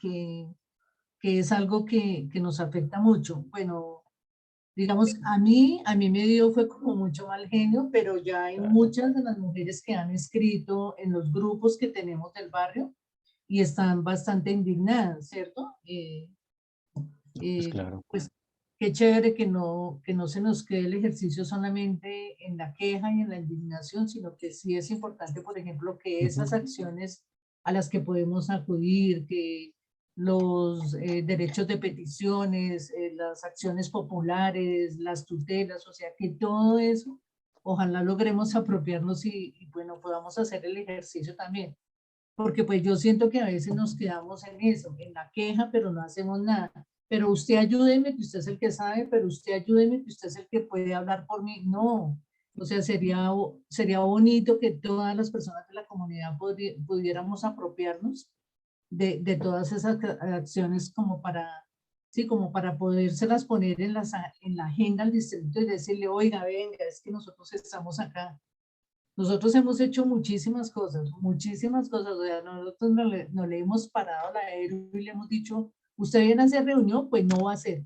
es algo que nos afecta mucho. Bueno, digamos, a mí me dio, fue como mucho mal genio, pero ya hay muchas de las mujeres que han escrito en los grupos que tenemos del barrio y están bastante indignadas, ¿cierto? Pues claro. Pues qué chévere que no se nos quede el ejercicio solamente en la queja y en la indignación, sino que sí es importante, por ejemplo, que esas Ujú. acciones a las que podemos acudir, que los derechos de peticiones, las acciones populares, las tutelas, o sea, que todo eso, ojalá logremos apropiarnos y bueno, podamos hacer el ejercicio también. Porque pues yo siento que a veces nos quedamos en eso, en la queja, pero no hacemos nada. Pero usted ayúdeme, que usted es el que sabe, pero usted ayúdeme, que usted es el que puede hablar por mí. No, o sea, sería bonito que todas las personas de la comunidad pudiéramos apropiarnos de todas esas acciones como para, sí, como para podérselas poner en la agenda al distrito y decirle, oiga, venga, es que nosotros estamos acá. Nosotros hemos hecho muchísimas cosas. O sea, nosotros no le hemos parado la ERU y le hemos dicho, usted viene a hacer reunión, pues no va a hacer.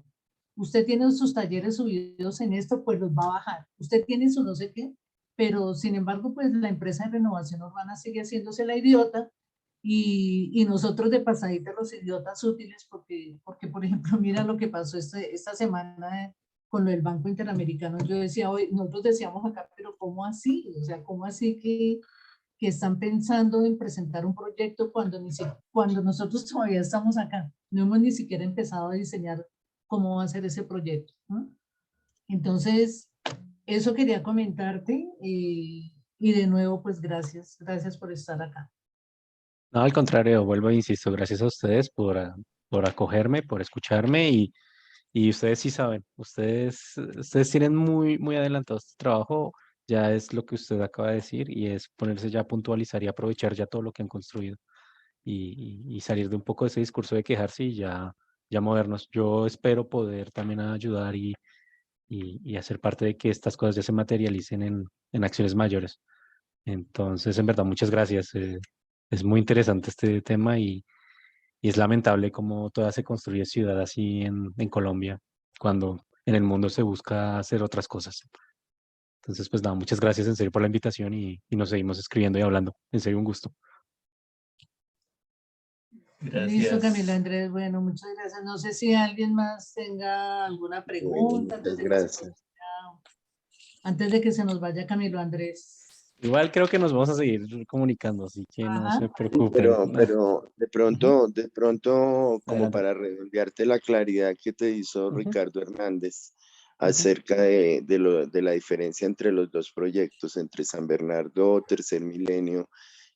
Usted tiene sus talleres subidos en esto, pues los va a bajar. Usted tiene su no sé qué, pero sin embargo, pues la empresa de renovación urbana sigue haciéndose la idiota y nosotros de pasadita los idiotas útiles, porque por ejemplo, mira lo que pasó esta semana con lo del Banco Interamericano. Yo decía, hoy, nosotros decíamos acá, pero ¿cómo así? O sea, ¿cómo así que están pensando en presentar un proyecto cuando nosotros todavía estamos acá? No hemos ni siquiera empezado a diseñar cómo va a ser ese proyecto, ¿no? Entonces, eso quería comentarte y de nuevo, pues gracias por estar acá. No, al contrario, vuelvo e insisto, gracias a ustedes por acogerme, por escucharme y ustedes sí saben, ustedes tienen muy adelantado este trabajo, ya es lo que usted acaba de decir y es ponerse ya a puntualizar y aprovechar ya todo lo que han construido y salir de un poco de ese discurso de quejarse y ya movernos. Yo espero poder también ayudar y hacer parte de que estas cosas ya se materialicen en acciones mayores. Entonces, en verdad, muchas gracias. Es muy interesante este tema y es lamentable cómo todavía se construye ciudad así en Colombia, cuando en el mundo se busca hacer otras cosas. Entonces, pues nada, muchas gracias en serio por la invitación y nos seguimos escribiendo y hablando. En serio, un gusto. Listo, Gracias. Camilo Andrés. Bueno, muchas gracias. No sé si alguien más tenga alguna Bueno, pregunta muchas gracias. antes de que se nos vaya Camilo Andrés. Igual creo que nos vamos a seguir comunicando, así que no Ajá. se Sí, preocupen. pero Ujú, de pronto, como adelante. para redondearte la claridad que te hizo Ujú, Ricardo Hernández ujú. acerca de la diferencia entre los dos proyectos, entre San Bernardo Tercer Milenio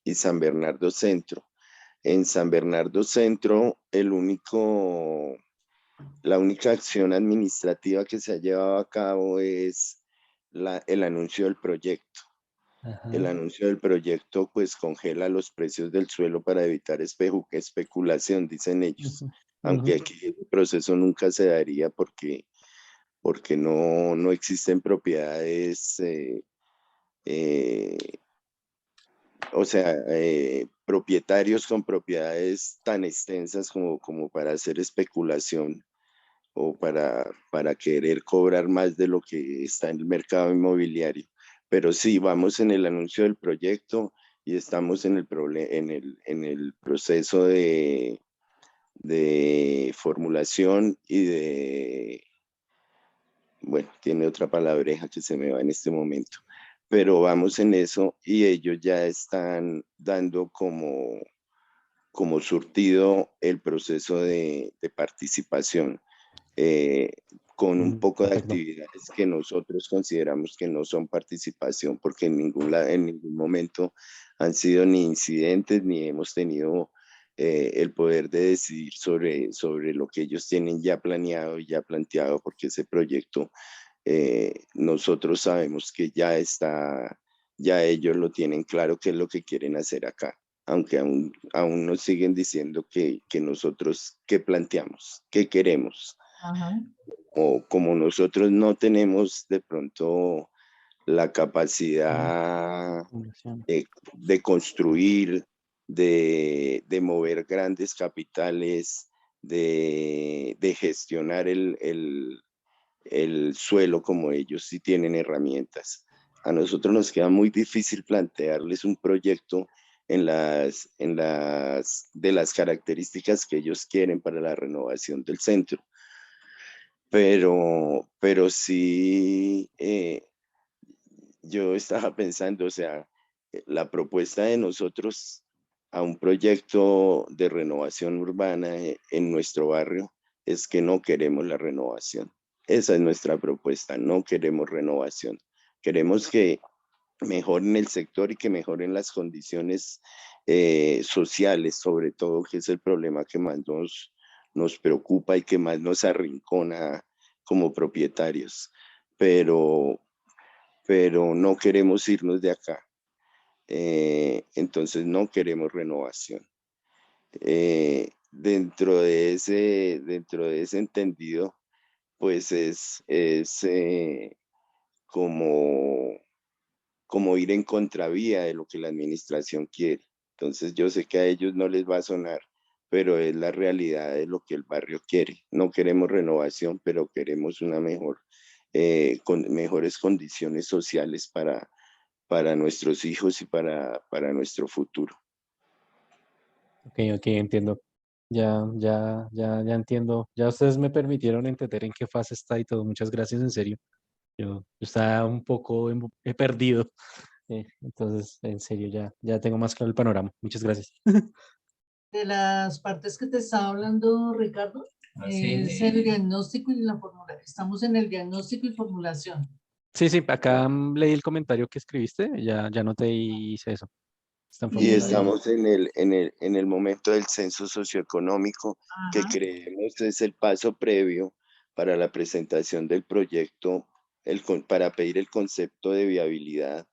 y San Bernardo Centro. En San Bernardo Centro, la única acción administrativa que se ha llevado a cabo es el anuncio del proyecto. El Ajá. anuncio del proyecto pues congela los precios del suelo para evitar especulación, dicen ellos. Ujú, Aunque ujú. aquí el proceso nunca se daría porque no existen propiedades, eh, o sea, propietarios con propiedades tan extensas como para hacer especulación o para querer cobrar más de lo que está en el mercado inmobiliario. Pero sí, vamos en el anuncio del proyecto y estamos en el proceso de formulación y bueno, tiene otra palabreja que se me va en este momento, pero vamos en eso y ellos ya están dando como surtido el proceso de participación, eh, con un poco de Perfecto. actividades que nosotros consideramos que no son participación, porque en ningún momento han sido ni incidentes ni hemos tenido el poder de decidir sobre lo que ellos tienen ya planeado y ya planteado, porque ese proyecto nosotros sabemos que ya está, ya ellos lo tienen claro qué es lo que quieren hacer acá, aunque aún nos siguen diciendo que nosotros qué planteamos, qué queremos. Ajá. O como nosotros no tenemos de pronto la capacidad Fundación. de construir, de mover grandes capitales, de gestionar el suelo como ellos sí tienen herramientas. A nosotros nos queda muy difícil plantearles un proyecto de las características que ellos quieren para la renovación del centro. Pero sí, yo estaba pensando, o sea, la propuesta de nosotros a un proyecto de renovación urbana en nuestro barrio es que no queremos la renovación. Esa es nuestra propuesta, no queremos renovación. Queremos que mejoren el sector y que mejoren las condiciones sociales, sobre todo, que es el problema que más nos preocupa y que más nos arrincona como propietarios. Pero, pero no queremos irnos de acá. Entonces no queremos renovación. Dentro de ese entendido, pues es como como ir en contravía de lo que la administración quiere. Entonces yo sé que a ellos no les va a sonar, pero es la realidad de lo que el barrio quiere. No queremos renovación, pero queremos una con mejores condiciones sociales para nuestros hijos y para nuestro futuro. Ok, ok, entiendo. Ya entiendo. Ya ustedes me permitieron entender en qué fase está y todo. Muchas gracias, en serio. Yo estaba un poco he perdido. Entonces, en serio, ya tengo más claro el panorama. Muchas gracias. De las partes que te estaba hablando, Ricardo, es el diagnóstico y la formulación. Estamos en el diagnóstico y formulación. Sí, sí, acá leí el comentario que escribiste. Ya noté y hice eso. Está en Y formulación. estamos en el momento del censo socioeconómico, que Ajá. creemos es el paso previo para la presentación del proyecto, para pedir el concepto de viabilidad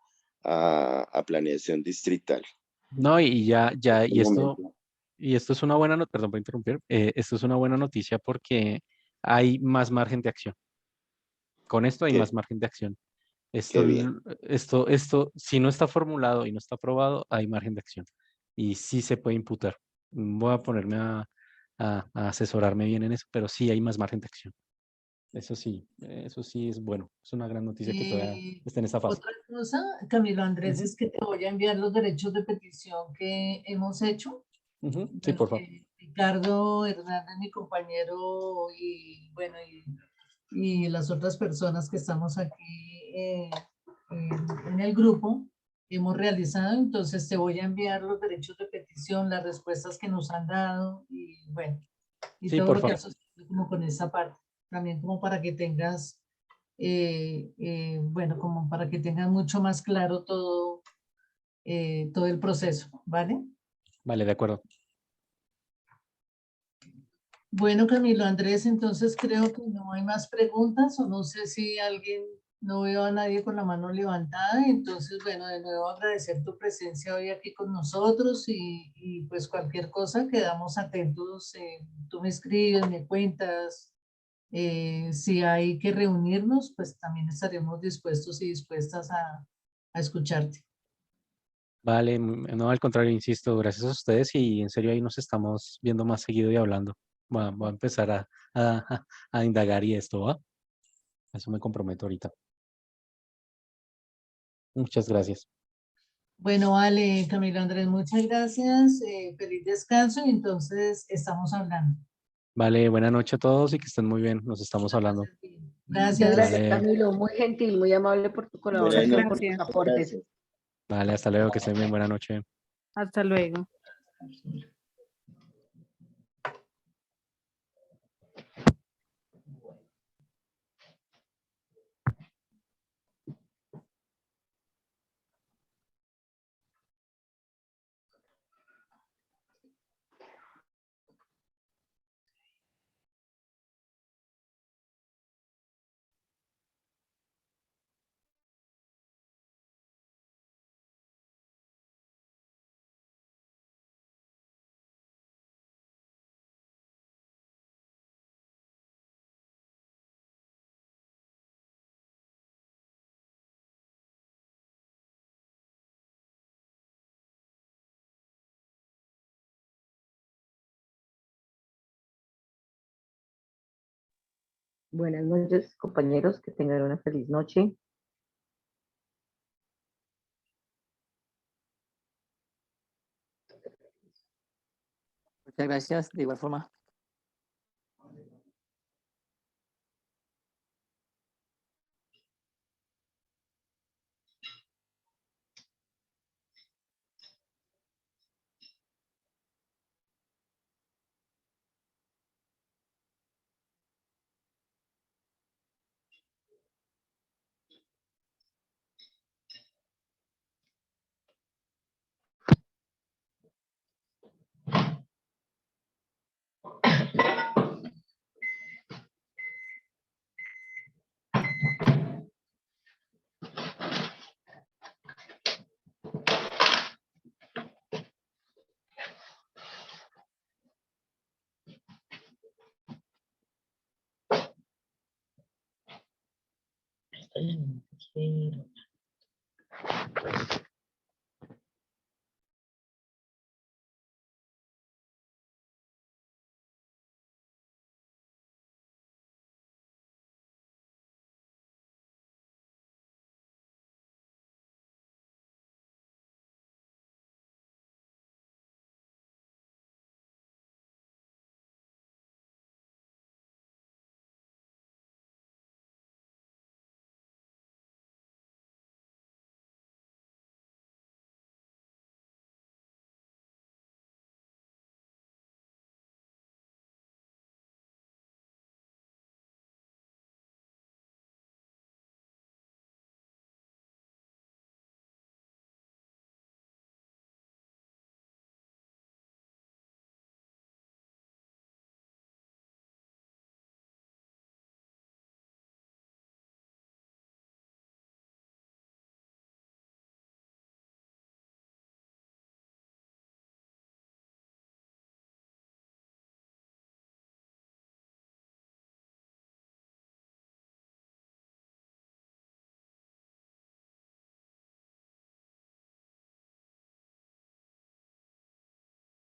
a planeación distrital. No, En este momento. y esto es una buena noticia, perdón por interrumpir, esto es una buena noticia porque hay más margen de acción. con esto hay Qué- más margen de acción. Qué bien. Si no está formulado y no está aprobado, hay margen de acción. Y sí se puede imputar. Voy a ponerme a asesorarme bien en eso, pero sí hay más margen de acción. Eso sí es bueno. Es una gran noticia que todavía esté en esta fase. Otra cosa, Camilo Andrés, es que te voy a enviar los derechos de petición que hemos hecho. Ujú, sí, Bueno, por favor. Ricardo Hernández, mi compañero, y bueno, y las otras personas que estamos aquí en el grupo, hemos realizado. Entonces te voy a enviar los derechos de petición, las respuestas que nos han dado y bueno, y Sí, todo por lo que ha favor. sucedido como con esa parte. También como para que tengas, bueno, como para que tengas mucho más claro todo, todo el proceso, ¿vale? Vale, de acuerdo. Bueno, Camilo Andrés, entonces creo que no hay más preguntas o no sé si alguien, no veo a nadie con la mano levantada. Entonces, bueno, de nuevo agradecer tu presencia hoy aquí con nosotros y pues cualquier cosa quedamos atentos. Tú me escribes, me cuentas. Si hay que reunirnos, pues también estaremos dispuestos y dispuestas a escucharte. Vale, no, al contrario, insisto, gracias a ustedes y en serio ahí nos estamos viendo más seguido y hablando. Voy a empezar a indagar y esto, ¿va? A eso me comprometo ahorita. Muchas gracias. Bueno, vale, Camilo Andrés, muchas gracias. Feliz descanso y entonces estamos hablando. Vale, buena noche a todos y que estén muy bien. Nos estamos hablando. Muchas Gracias. gracias, Vale, Camilo. Muy gentil, muy amable por tu Buenas colaboración, por noches. tus aportes. Gracias. vale, hasta luego, que estén bien, buena noche. Hasta luego. Buenas noches, compañeros. Que tengan una feliz noche. Muchas gracias. De igual forma.